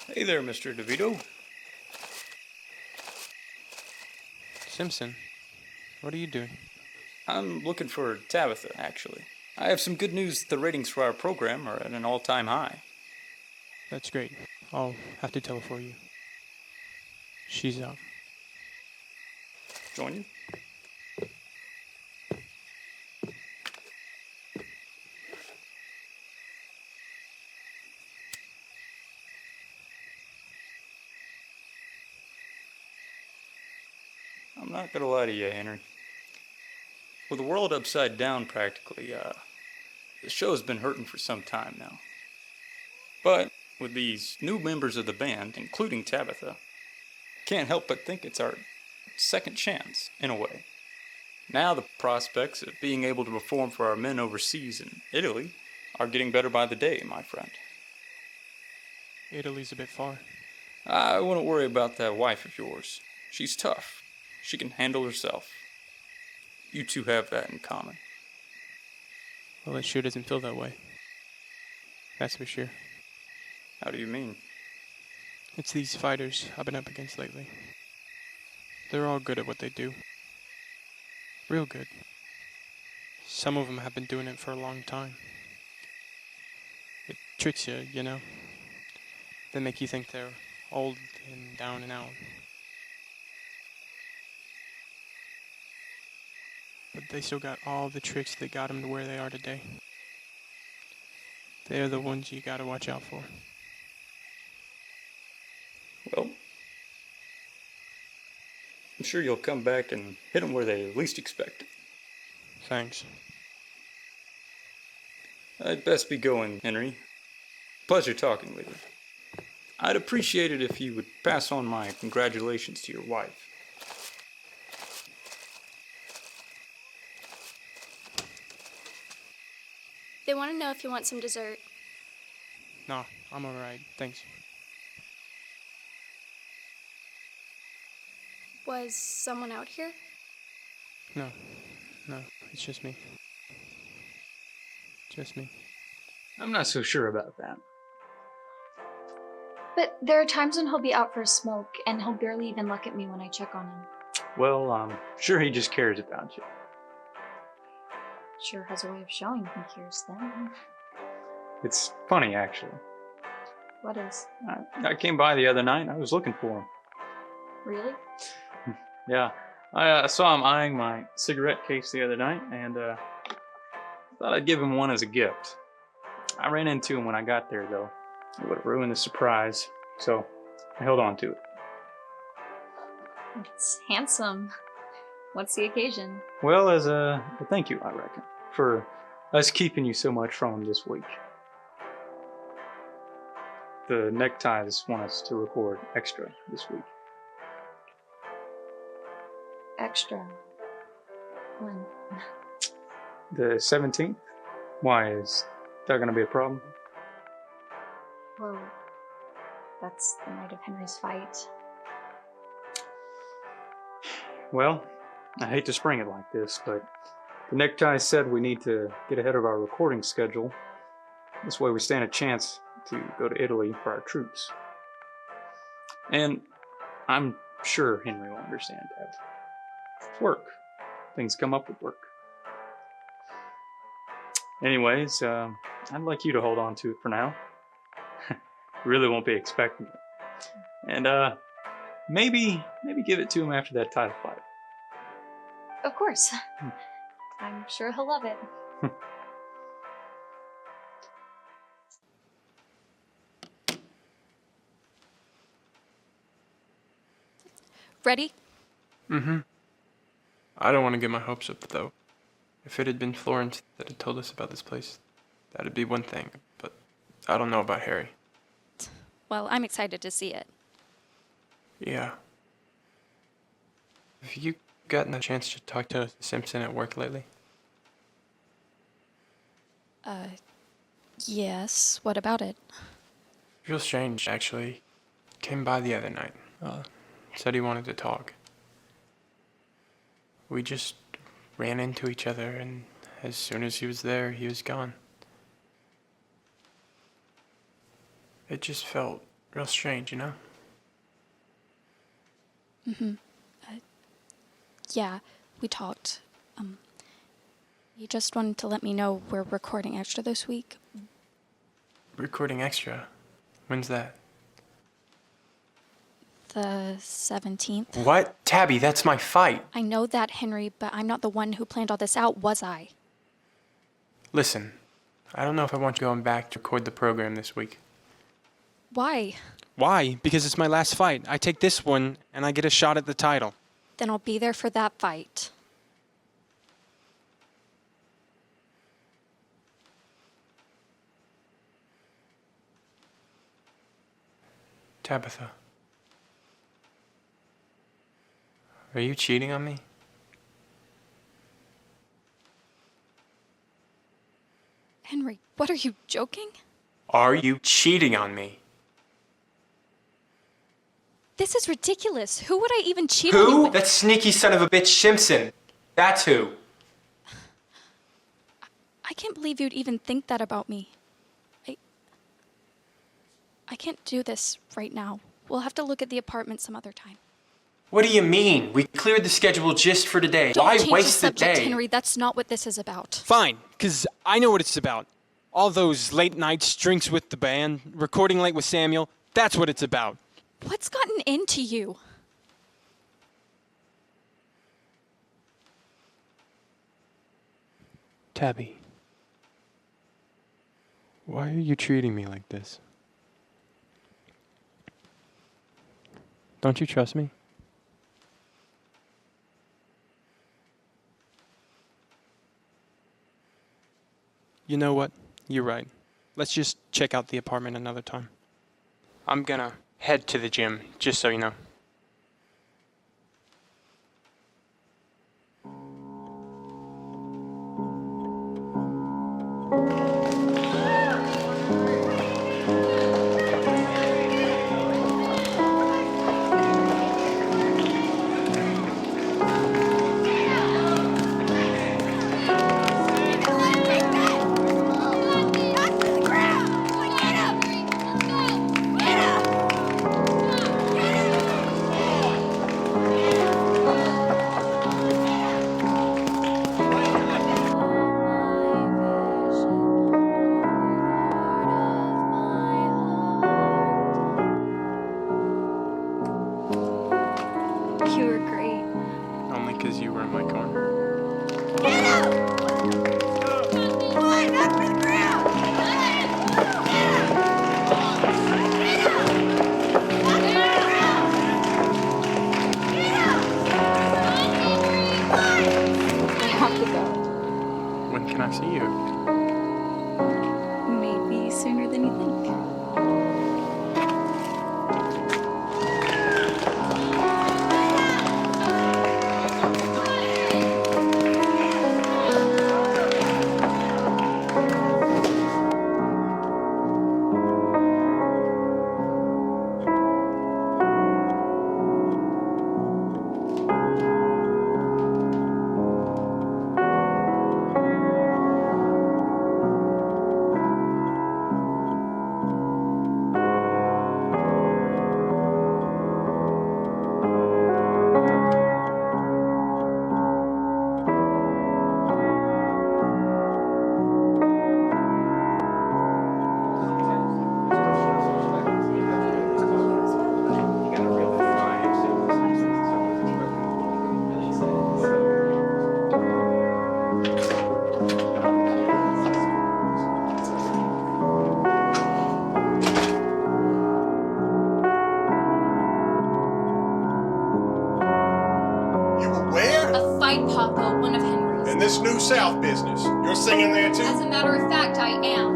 Hey there, Mr. DeVito. Simpson, what are you doing? I'm looking for Tabitha, actually. I have some good news. The ratings for our program are at an all-time high. That's great. I'll have to tell her for you. She's up. Join you? I'm not gonna lie to you, Henry. With the world upside down practically, the show's been hurting for some time now. But with these new members of the band, including Tabitha, can't help but think it's our second chance, in a way. Now the prospects of being able to perform for our men overseas in Italy are getting better by the day, my friend. Italy's a bit far. I wouldn't worry about that wife of yours. She's tough. She can handle herself. You two have that in common. Well, it sure doesn't feel that way. That's for sure. How do you mean? It's these fighters I've been up against lately. They're all good at what they do. Real good. Some of them have been doing it for a long time. It tricks you, you know? They make you think they're old and down and out. But they still got all the tricks that got them to where they are today. They're the ones you gotta watch out for. Well, I'm sure you'll come back and hit them where they least expect it. Thanks. I'd best be going, Henry. Pleasure talking with you. I'd appreciate it if you would pass on my congratulations to your wife. They want to know if you want some dessert. Nah, I'm alright, thanks. Was someone out here? No, No, it's just me. Just me. I'm not so sure about that. But there are times when he'll be out for a smoke and he'll barely even look at me when I check on him. Well, I'm sure he just cares about you. Sure has a way of showing he cares then. It's funny, actually. What is? I came by the other night and I was looking for him. Really? Yeah, I saw him eyeing my cigarette case the other night and thought I'd give him one as a gift. I ran into him when I got there, though. It would have ruined the surprise, so I held on to it. It's handsome. What's the occasion? Well, as a thank you, I reckon, for us keeping you so much from him this week. The neckties want us to record extra this week. Extra. When? The 17th? Why, is that going to be a problem? Well, that's the night of Henry's fight. Well, I hate to spring it like this, but the necktie said we need to get ahead of our recording schedule. This way we stand a chance to go to Italy for our troops. And I'm sure Henry will understand that. It's work. Things come up with work. Anyways, I'd like you to hold on to it for now. You really won't be expecting it. And maybe give it to him after that title fight. Of course. I'm sure he'll love it. Ready? Mm-hmm. I don't want to get my hopes up, though. If it had been Florence that had told us about this place, that'd be one thing, but I don't know about Harry. Well, I'm excited to see it. Yeah. Have you gotten a chance to talk to Simpson at work lately? Yes. What about it? Real strange, actually. Came by the other night. Said he wanted to talk. We just ran into each other, and as soon as he was there, he was gone. It just felt real strange, you know? Mm-hmm. Yeah, we talked. He just wanted to let me know we're recording extra this week. Recording extra? When's that? The 17th. What? Tabby, that's my fight. I know that, Henry, but I'm not the one who planned all this out, was I? Listen, I don't know if I want you going back to record the program this week. Why? Why? Because it's my last fight. I take this one, and I get a shot at the title. Then I'll be there for that fight. Tabitha. Are you cheating on me? Henry, what are you, joking? Are you cheating on me? This is ridiculous. Who would I even cheat on you Who? with? That sneaky son of a bitch Simpson. That's who. I can't believe you'd even think that about me. I can't do this right now. We'll have to look at the apartment some other time. What do you mean? We cleared the schedule just for today. Don't Why change waste the the subject, day? Henry. That's not what this is about. Fine, because I know what it's about. All those late nights, drinks with the band, recording late with Samuel. That's what it's about. What's gotten into you? Tabby. Why are you treating me like this? Don't you trust me? You know what? You're right. Let's just check out the apartment another time. I'm gonna head to the gym, just so you know. When can I see you? Maybe sooner than you think. This New South business. You're singing there too? As a matter of fact, I am.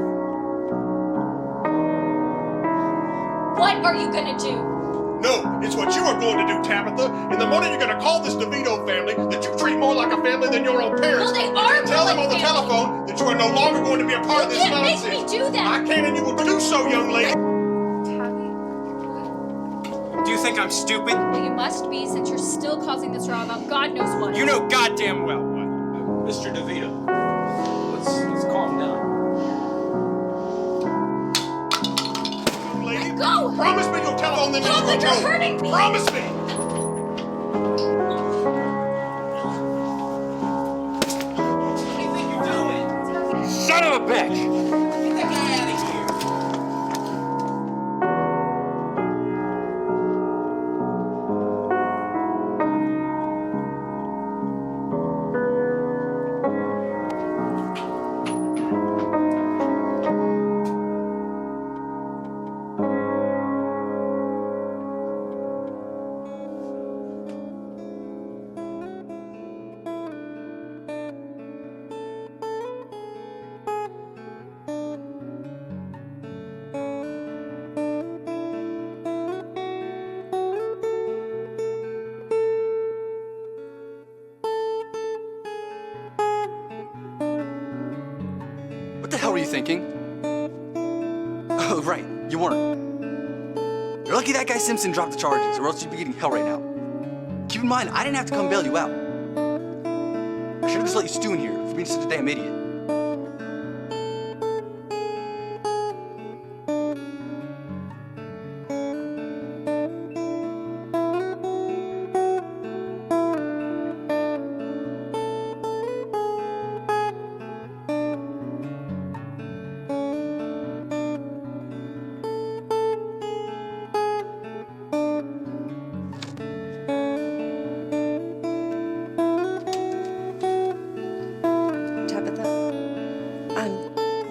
What are you gonna do? No, it's what you are going to do, Tabitha. In the morning, you're going to call this DeVito family that you treat more like a family than your own parents. Well, they You're are going to tell them like on the family. telephone that you are no longer going to be a part of this You can't nonsense. make me do that. I can, and you will do so, young lady. Do you think I'm stupid? Well, you must be, since you're still causing this row about God knows what. You know goddamn well what. Mr. DeVito, let's calm down. Young lady, go! Promise me you'll telephone them and you will You're go. hurting me! Promise me! What do you think you're doing? Son of a bitch! Get that guy out of here. What the hell were you thinking? Oh, right, you weren't. You're lucky that guy Simpson dropped the charges, or else you'd be getting hell right now. Keep in mind, I didn't have to come bail you out. I should have just let you stew in here for being such a damn idiot.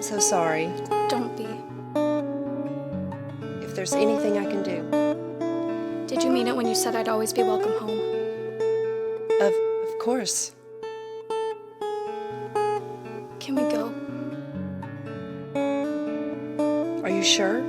So sorry. Don't be. If there's anything I can do. Did you mean it when you said I'd always be welcome home? Of course. Can we go? Are you sure?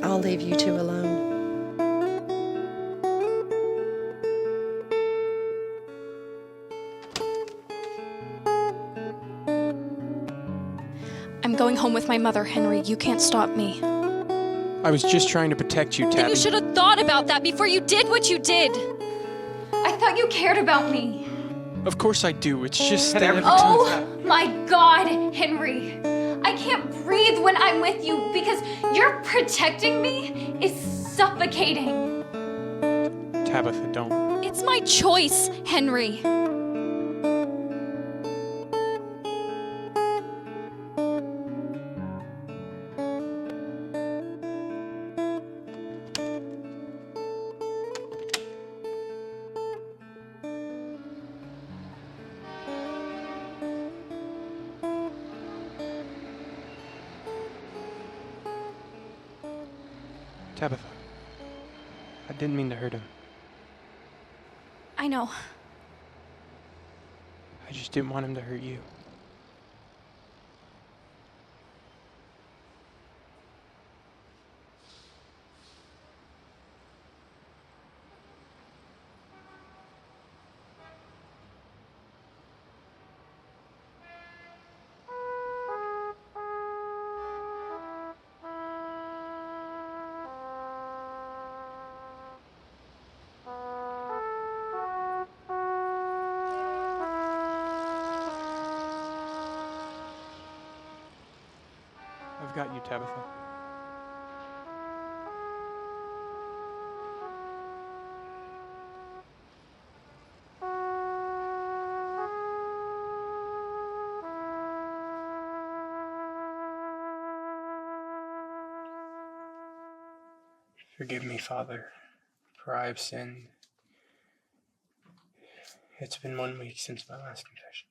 I'll leave you two alone. I'm going home with my mother, Henry. You can't stop me. I was just trying to protect you, Then Tabby. you should have thought about that before you did what you did. I thought you cared about me. Of course I do. It's just that every Oh time... my God, Henry. I can't breathe when I'm with you because you're protecting me is suffocating. Tabitha, don't. It's my choice, Henry. Tabitha, I didn't mean to hurt him. I know. I just didn't want him to hurt you. I've got you, Tabitha. Forgive me, Father, for I have sinned. It's been 1 week since my last confession.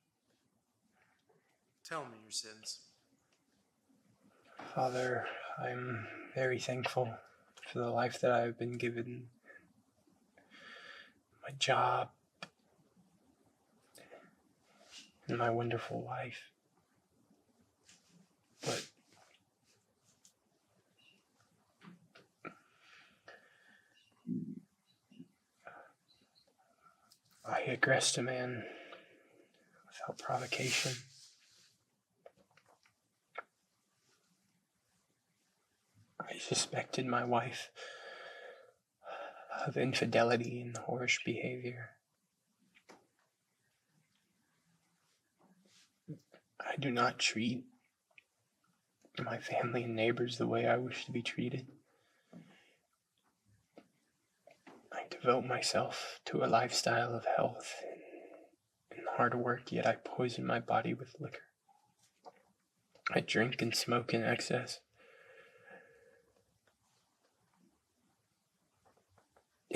Tell me your sins. Father, I'm very thankful for the life that I have been given, my job, and my wonderful wife. But I aggressed a man without provocation. I suspected my wife of infidelity and whorish behavior. I do not treat my family and neighbors the way I wish to be treated. I devote myself to a lifestyle of health and hard work, yet I poison my body with liquor. I drink and smoke in excess.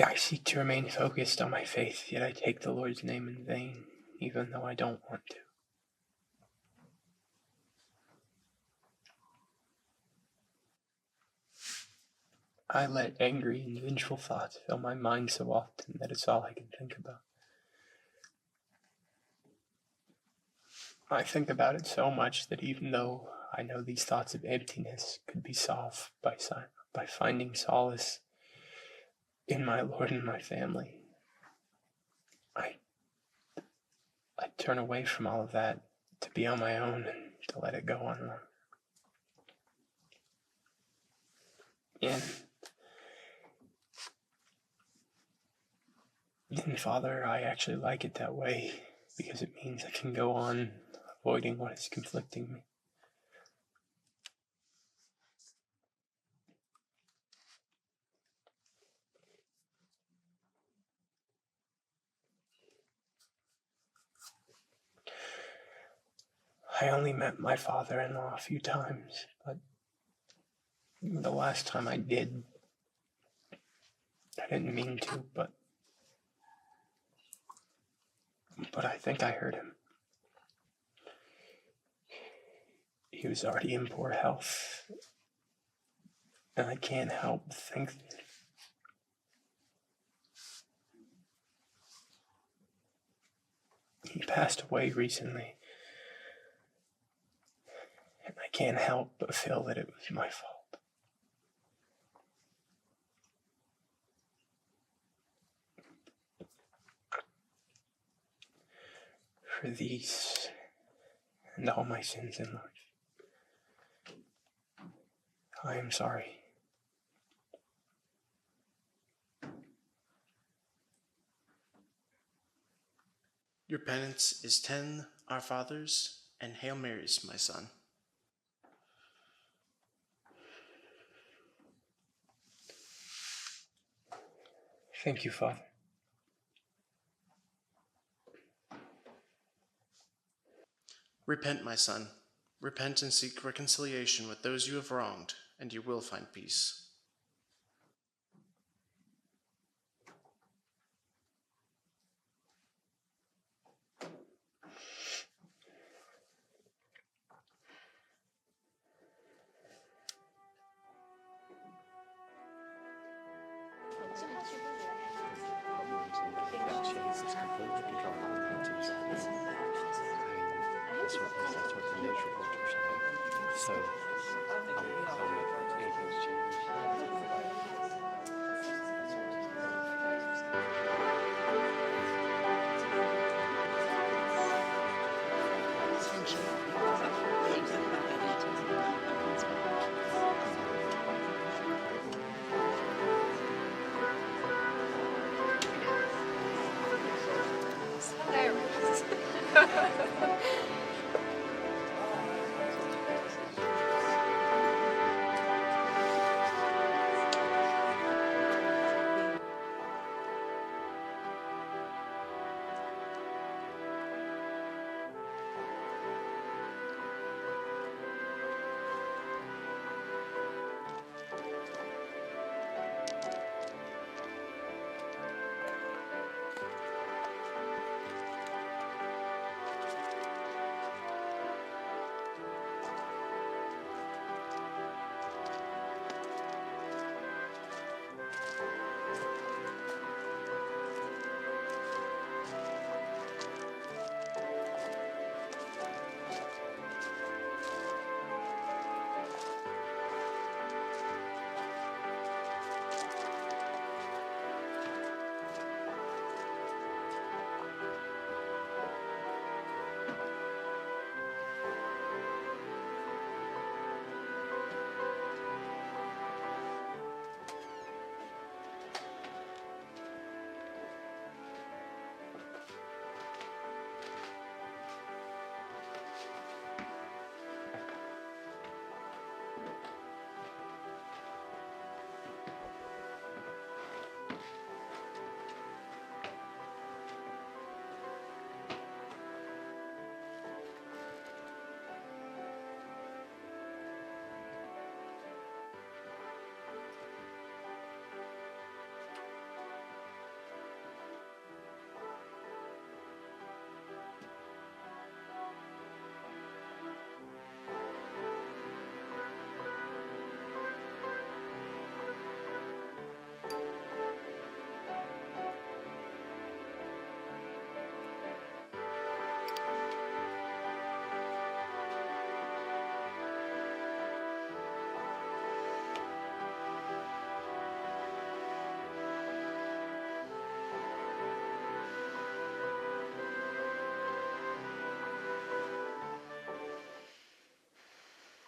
I seek to remain focused on my faith, yet I take the Lord's name in vain, even though I don't want to. I let angry and vengeful thoughts fill my mind so often that it's all I can think about. I think about it so much that even though I know these thoughts of emptiness could be solved by finding solace in my Lord and my family, I turn away from all of that to be on my own and to let it go on longer. And Father, I actually like it that way because it means I can go on avoiding what is conflicting me. I only met my father-in-law a few times, but the last time I did, I didn't mean to, but I think I hurt him. He was already in poor health, and I can't help but think he passed away recently, and I can't help but feel that it was my fault. For these and all my sins in life, I am sorry. Your penance is 10 Our Fathers and Hail Marys, my son. Thank you, Father. Repent, my son. Repent and seek reconciliation with those you have wronged, and you will find peace. So, I'll make anything's changed.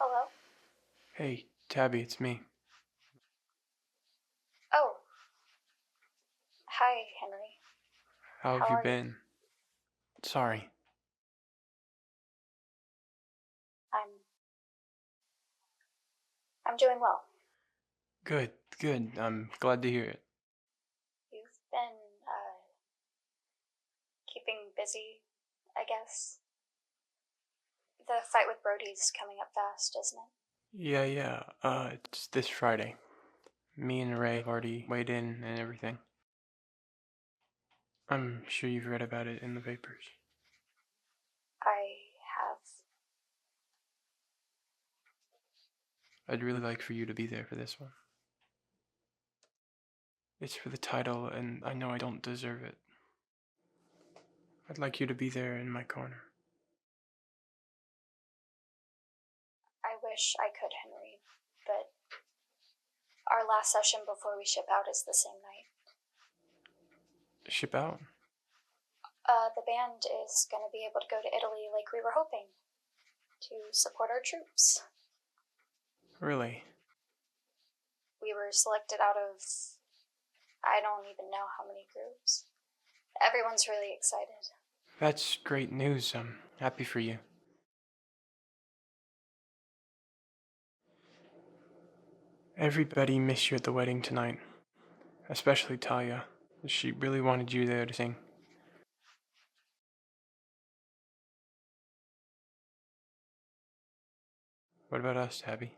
Hello? Hey, Tabby, it's me. Oh. Hi, Henry. How have How you are you? been? Sorry. I'm doing well. Good, good. I'm glad to hear it. You've been, keeping busy, I guess. The fight with Brody's coming up fast, isn't it? Yeah. It's this Friday. Me and Ray have already weighed in and everything. I'm sure you've read about it in the papers. I have. I'd really like for you to be there for this one. It's for the title, and I know I don't deserve it. I'd like you to be there in my corner. I wish I could, Henry, but our last session before we ship out is the same night. Ship out? The band is gonna be able to go to Italy like we were hoping, to support our troops. Really? We were selected out of, I don't even know how many groups. Everyone's really excited. That's great news. I'm happy for you. Everybody missed you at the wedding tonight, especially Talia. She really wanted you there to sing. What about us, Tabby?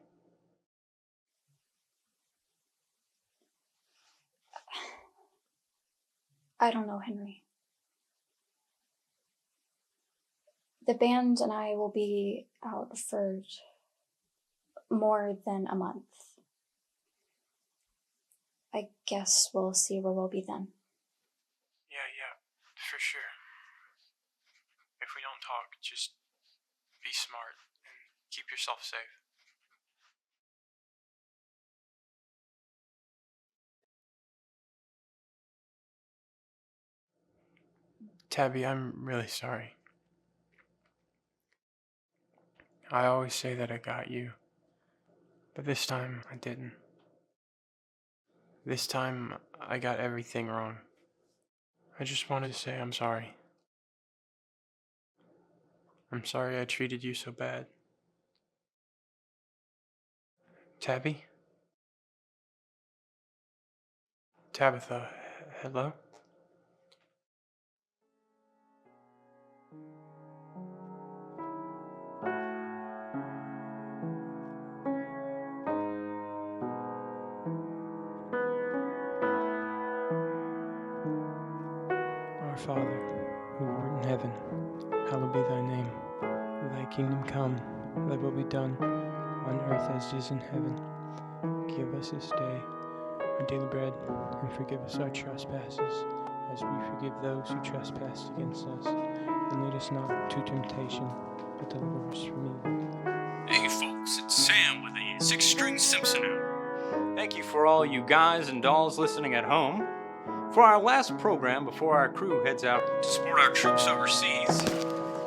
I don't know, Henry. The band and I will be out for more than a month. I guess we'll see where we'll be then. Yeah, for sure. If we don't talk, just be smart and keep yourself safe. Tabby, I'm really sorry. I always say that I got you, but this time I didn't. This time I got everything wrong. I just wanted to say I'm sorry. I'm sorry I treated you so bad. Tabby? Tabitha, hello? Our Father, who art in heaven, hallowed be thy name. Thy kingdom come, thy will be done, on earth as it is in heaven. Give us this day our daily bread, and forgive us our trespasses, as we forgive those who trespass against us. And lead us not into temptation, but deliver us from evil. Hey folks, it's Sam with the 6 String Simpson Hour. Thank you for all you guys and dolls listening at home. For our last program before our crew heads out to support our troops overseas,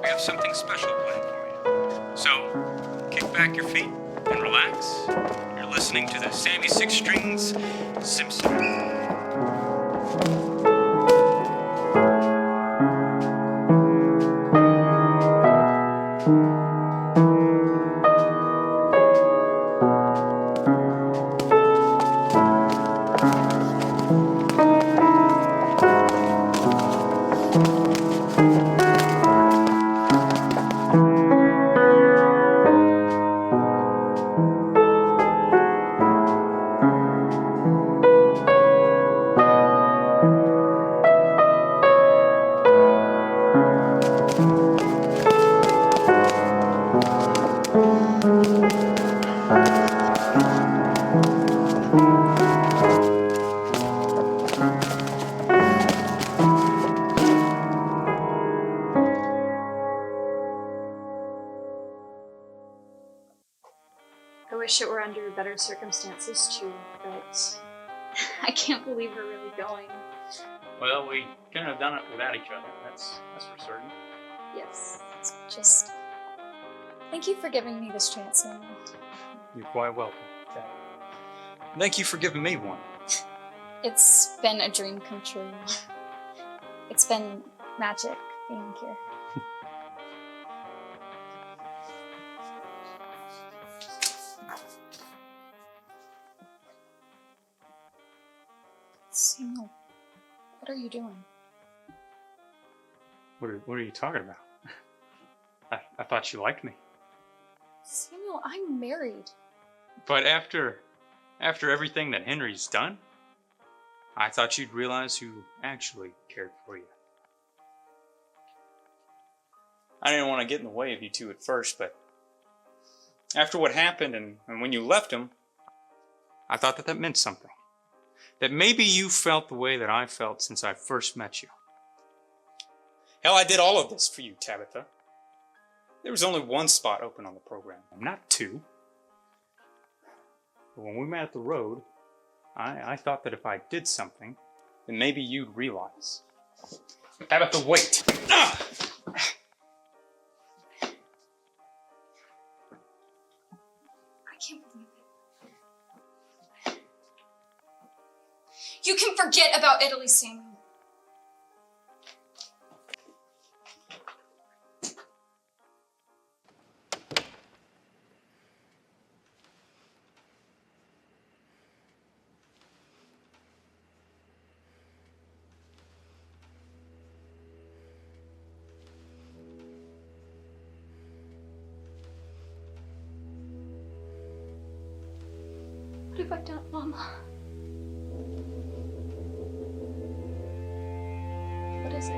we have something special planned for you. So, kick back your feet and relax. You're listening to the Sammy 6 Strings Simpson. I wish it were under better circumstances too, but I can't believe we're really going. Well, we couldn't have done it without each other, that's for certain. Yes, just thank you for giving me this chance, Samuel. You're quite welcome. Thank you for giving me one. It's been a dream come true. It's been magic being here. Samuel, what are you doing? What are you talking about? I thought you liked me. Samuel, I'm married. But after everything that Henry's done, I thought you'd realize who actually cared for you. I didn't want to get in the way of you two at first, but after what happened and when you left him, I thought that meant something. That maybe you felt the way that I felt since I first met you. Hell, I did all of this for you, Tabitha. There was only one spot open on the program, not 2. But when we met at the road, I thought that if I did something, then maybe you'd realize. Tabitha, wait! Ah! I can't believe it. You can forget about Italy, Samuel. What have I done, Mama? What is it?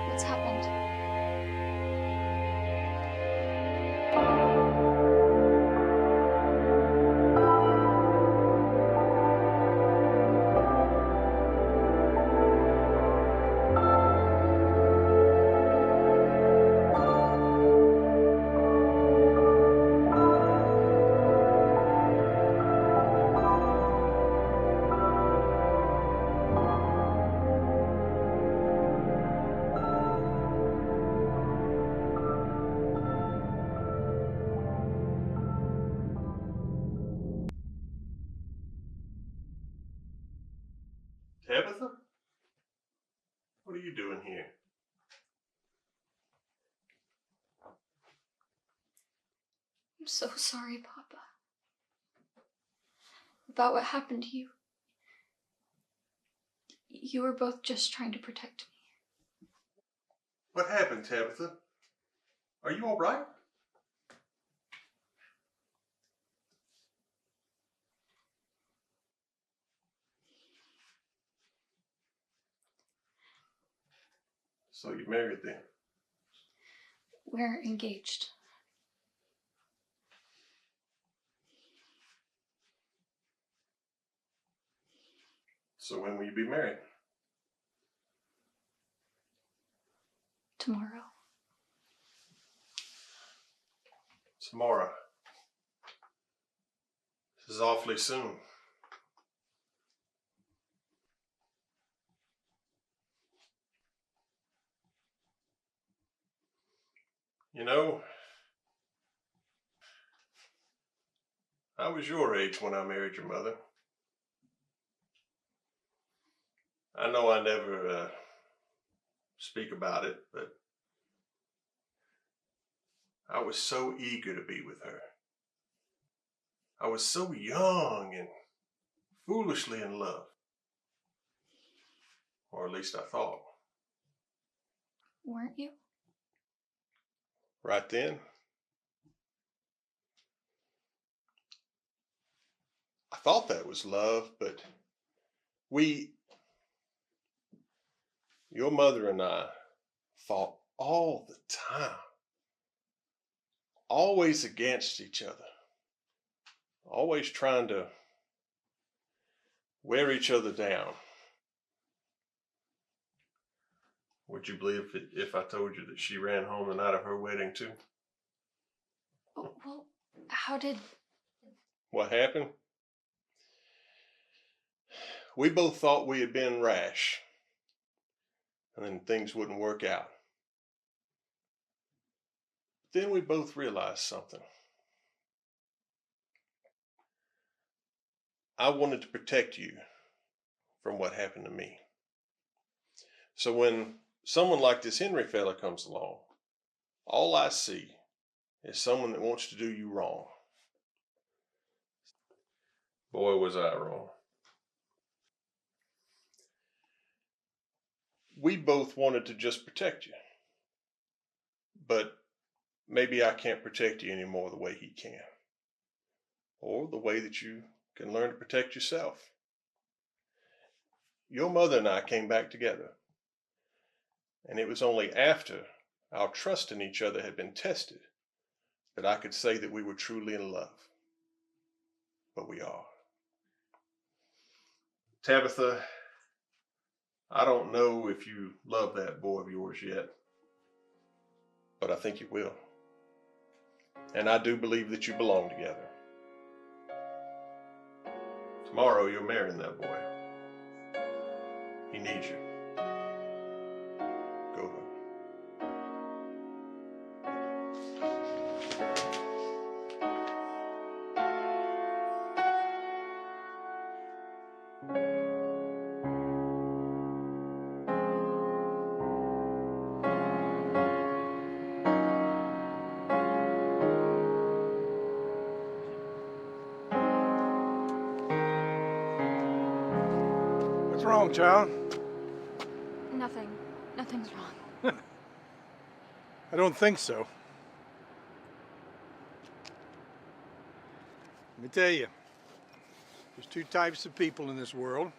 What's happened? Tabitha? What are you doing here? I'm so sorry, Papa. About what happened to you. You were both just trying to protect me. What happened, Tabitha? Are you all right? So you're married then? We're engaged. So when will you be married? Tomorrow. Tomorrow. This is awfully soon. You know, I was your age when I married your mother. I know I never speak about it, but I was so eager to be with her. I was so young and foolishly in love. Or at least I thought. Weren't you? Right then, I thought that was love, but your mother and I fought all the time. Always against each other. Always trying to wear each other down. Would you believe it if I told you that she ran home the night of her wedding too? Well, how did... What happened? We both thought we had been rash, and then things wouldn't work out. But then we both realized something. I wanted to protect you from what happened to me. So when someone like this Henry fella comes along, all I see is someone that wants to do you wrong. Boy, was I wrong. We both wanted to just protect you. But maybe I can't protect you anymore the way he can. Or the way that you can learn to protect yourself. Your mother and I came back together. And it was only after our trust in each other had been tested that I could say that we were truly in love. But we are. Tabitha, I don't know if you love that boy of yours yet, but I think you will. And I do believe that you belong together. Tomorrow you're marrying that boy. He needs you. Go to him. What's wrong, child? Nothing. Nothing's wrong. I don't think so. Let me tell you, there's two types of people in this world.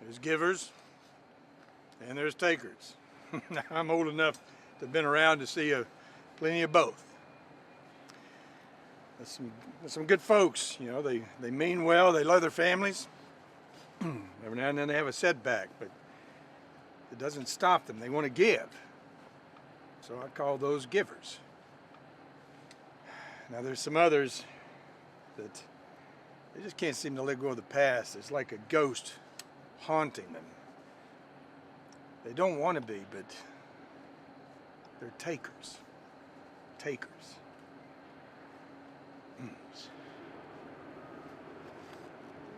There's givers and there's takers. Now, I'm old enough to have been around to see plenty of both. There's some good folks, you know, they mean well, they love their families. Every now and then they have a setback, but it doesn't stop them. They want to give. So I call those givers. Now there's some others that they just can't seem to let go of the past. It's like a ghost haunting them. They don't want to be, but they're takers. Takers.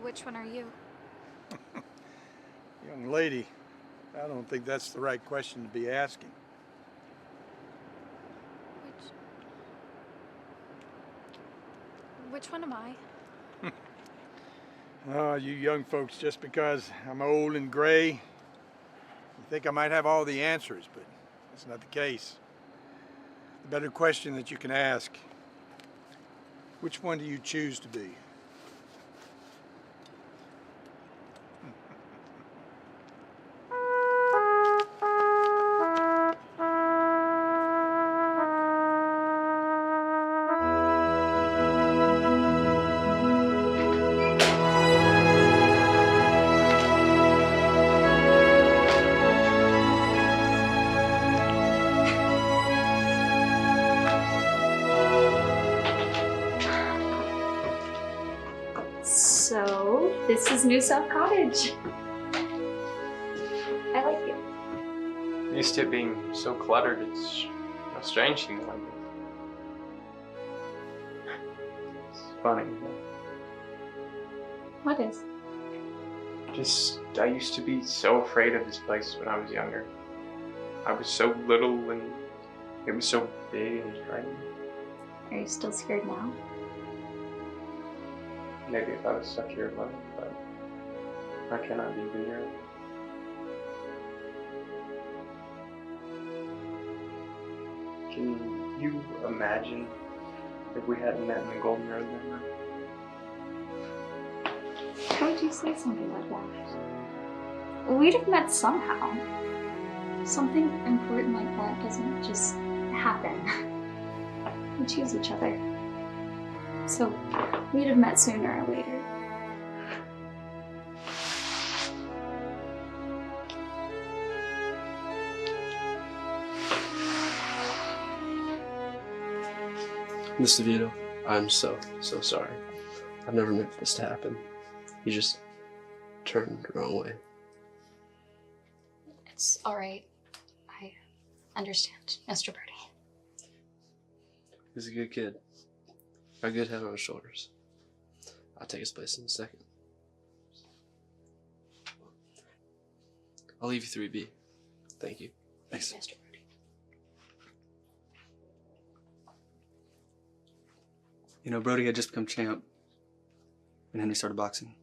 Which one are you? Young lady, I don't think that's the right question to be asking. Which one am I? Oh, you young folks, just because I'm old and gray, you think I might have all the answers, but that's not the case. The better question that you can ask, which one do you choose to be? So, this is New South Cottage. I like it. Used to it being so cluttered, it's a strange thing like this. It's funny. What is? I used to be so afraid of this place when I was younger. I was so little and it was so big and frightening. Are you still scared now? Maybe if I was stuck here alone, but I cannot be even here. Can you imagine if we hadn't met in the Golden Road that night? How would you say something like that? We'd have met somehow. Something important like that doesn't just happen. We choose each other. So, we'd have met sooner or later. Miss DeVito, I'm so sorry. I've never meant for this to happen. You just turned the wrong way. It's all right. I understand, Mr. Birdie. He's a good kid. Got a good head on his shoulders. I'll take his place in a second. I'll leave you 3B. Thank you. Thanks. Mr. Birdie. You know, Brody had just become champ when Henry started boxing.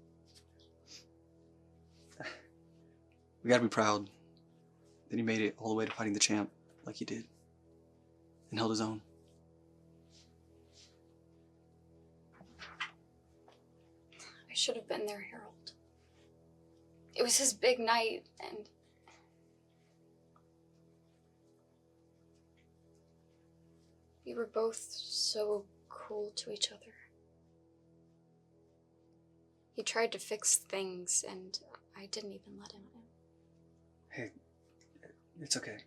We gotta be proud that he made it all the way to fighting the champ like he did and held his own. I should have been there, Harold. It was his big night, and we were both so cruel to each other. He tried to fix things, and I didn't even let him in. Hey, it's okay.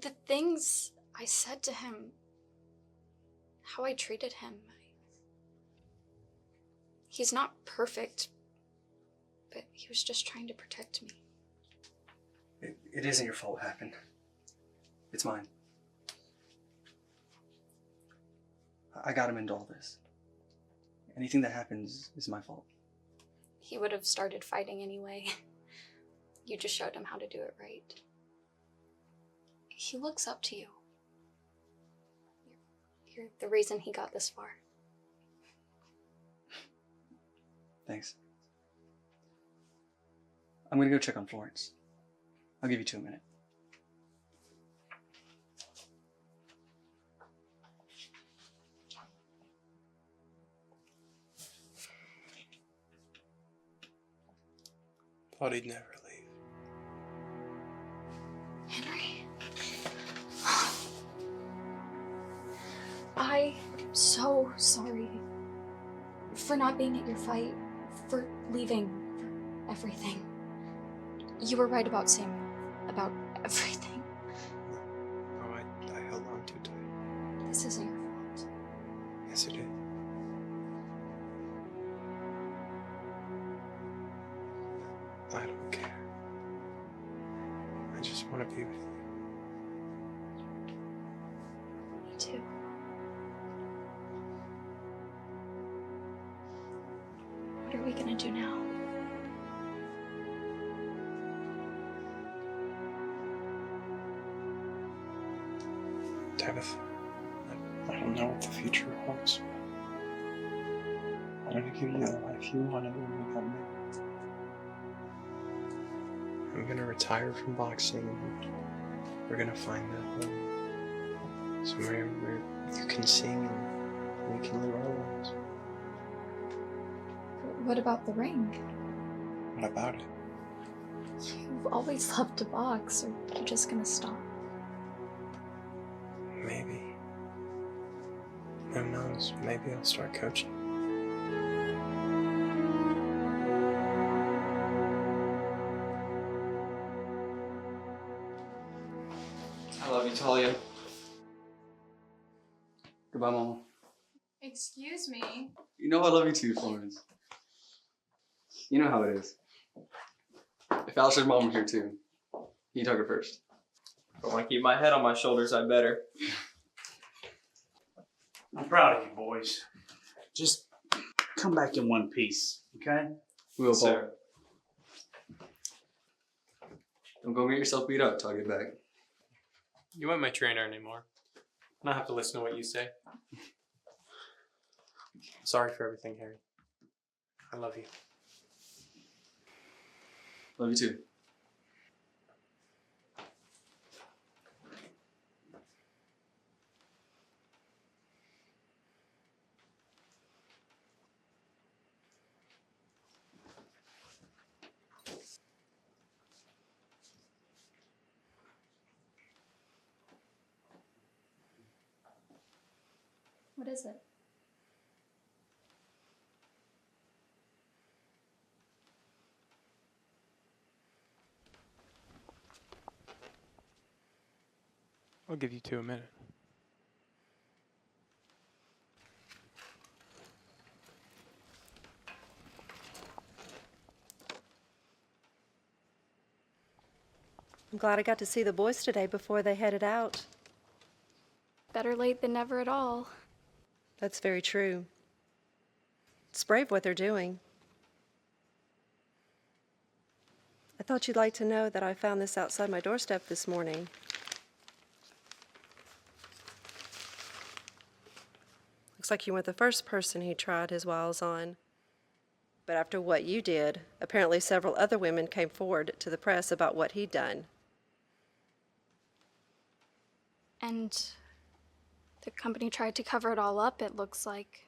The things I said to him, how I treated him, he's not perfect, but he was just trying to protect me. It isn't your fault what happened. It's mine. I got him into all this. Anything that happens is my fault. He would have started fighting anyway. You just showed him how to do it right. He looks up to you. You're the reason he got this far. Thanks. I'm gonna go check on Florence. I'll give you 2 minutes. Thought he'd never leave. Henry. I'm so sorry for not being at your fight, for leaving, for everything. You were right about Samuel, about everything. Oh, I held on too tight. This isn't your fault. Yes, it is. I don't care. I just want to be with you. Me too. What are we gonna do now? Tabitha, I don't know what the future holds. I wanted to give you the life you wanted when we got married. I'm gonna retire from boxing. We're gonna find that home. Somewhere where you can sing and we can live our lives. What about the ring? What about it? You've always loved to box, or you're just gonna stop? Maybe. Who knows? Maybe I'll start coaching. I love you, Talia. Goodbye, Mama. Excuse me. You know I love you too, Florence. You know how it is. If Alistair's mom were here too, he'd hug her first. If I want to keep my head on my shoulders, I better. I'm proud of you, boys. Just come back in one piece, okay? We will, Paul. Sir. Don't go get yourself beat up till I get back. You weren't my trainer anymore. I don't have to listen to what you say. Sorry for everything, Harry. I love you. Love you too. What is it? I'll give you 2 a minute. I'm glad I got to see the boys today before they headed out. Better late than never at all. That's very true. It's brave what they're doing. I thought you'd like to know that I found this outside my doorstep this morning. Looks like you weren't the first person he tried his wiles on. But after what you did, apparently several other women came forward to the press about what he'd done. And the company tried to cover it all up, it looks like,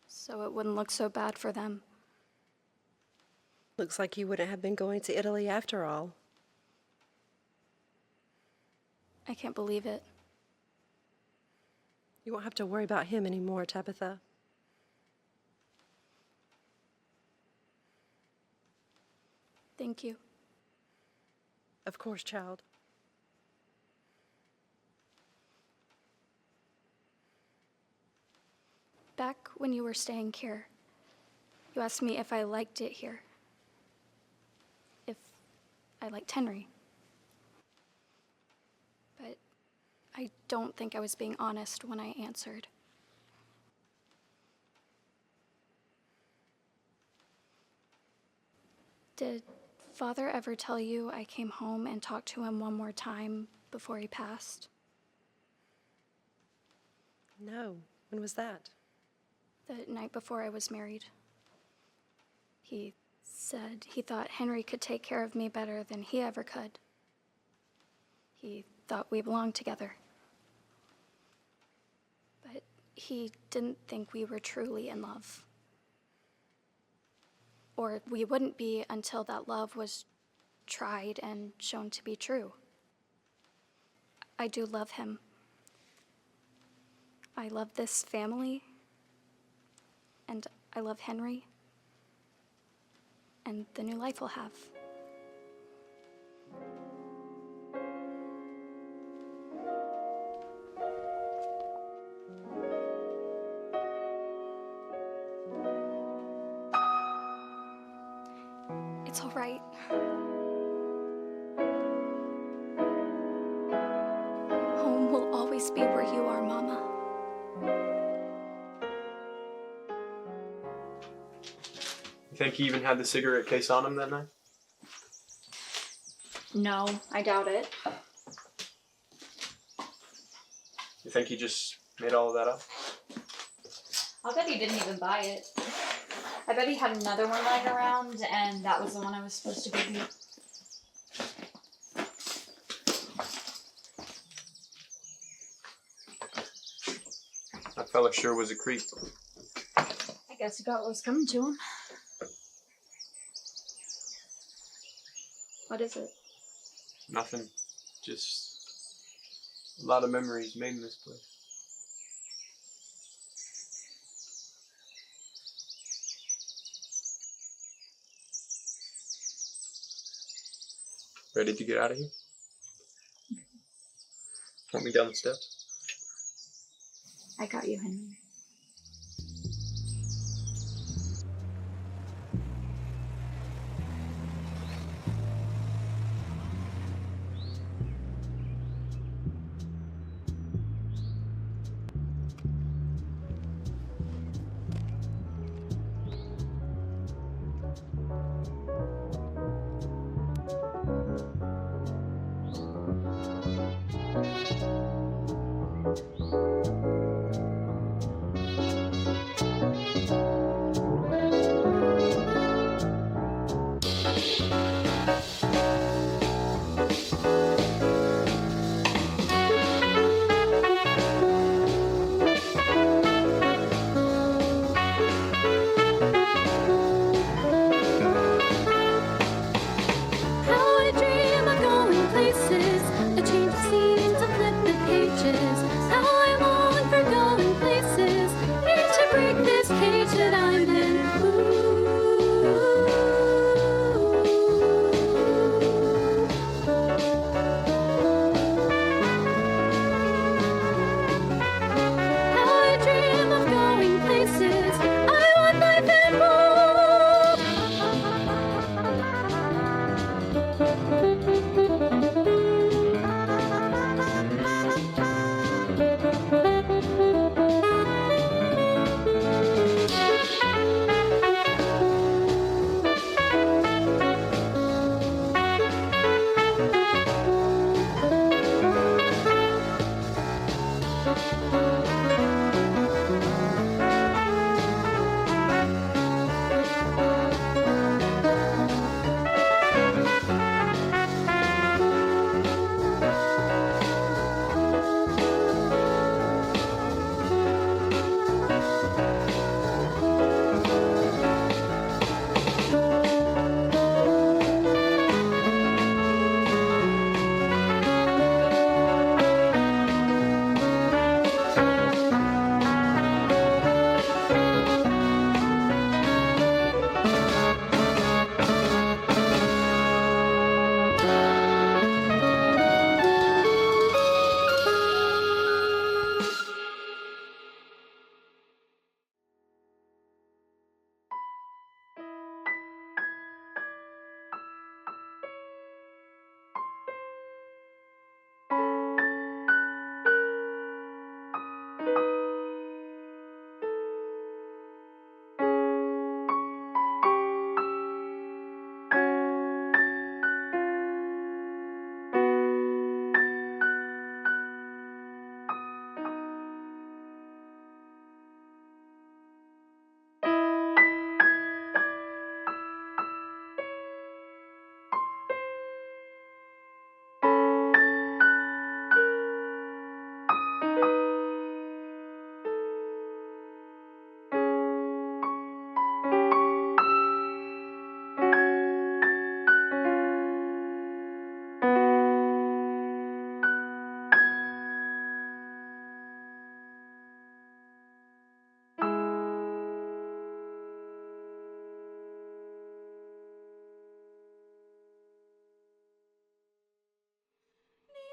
so it wouldn't look so bad for them. Looks like you wouldn't have been going to Italy after all. I can't believe it. You won't have to worry about him anymore, Tabitha. Thank you. Of course, child. Back when you were staying here, you asked me if I liked it here. If I liked Henry. But I don't think I was being honest when I answered. Did Father ever tell you I came home and talked to him one more time before he passed? No. When was that? The night before I was married. He said he thought Henry could take care of me better than he ever could. He thought we belonged together. But he didn't think we were truly in love. Or we wouldn't be until that love was tried and shown to be true. I do love him. I love this family. And I love Henry. And the new life we'll have. It's all right. Home will always be where you are, Mama. You think he even had the cigarette case on him that night? No, I doubt it. You think he just made all of that up? I'll bet he didn't even buy it. I bet he had another one lying around, and that was the one I was supposed to give you. That fella sure was a creep. I guess he got what was coming to him. What is it? Nothing. Just a lot of memories made in this place. Ready to get out of here? Want me down the steps? I got you, Henry.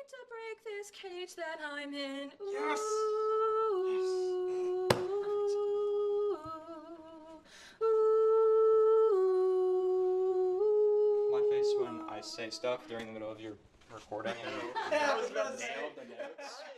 To break this cage that I'm in. Ooh, Yes. ooh, ooh. My face when I say stuff during the middle of your recording and you nailed the notes.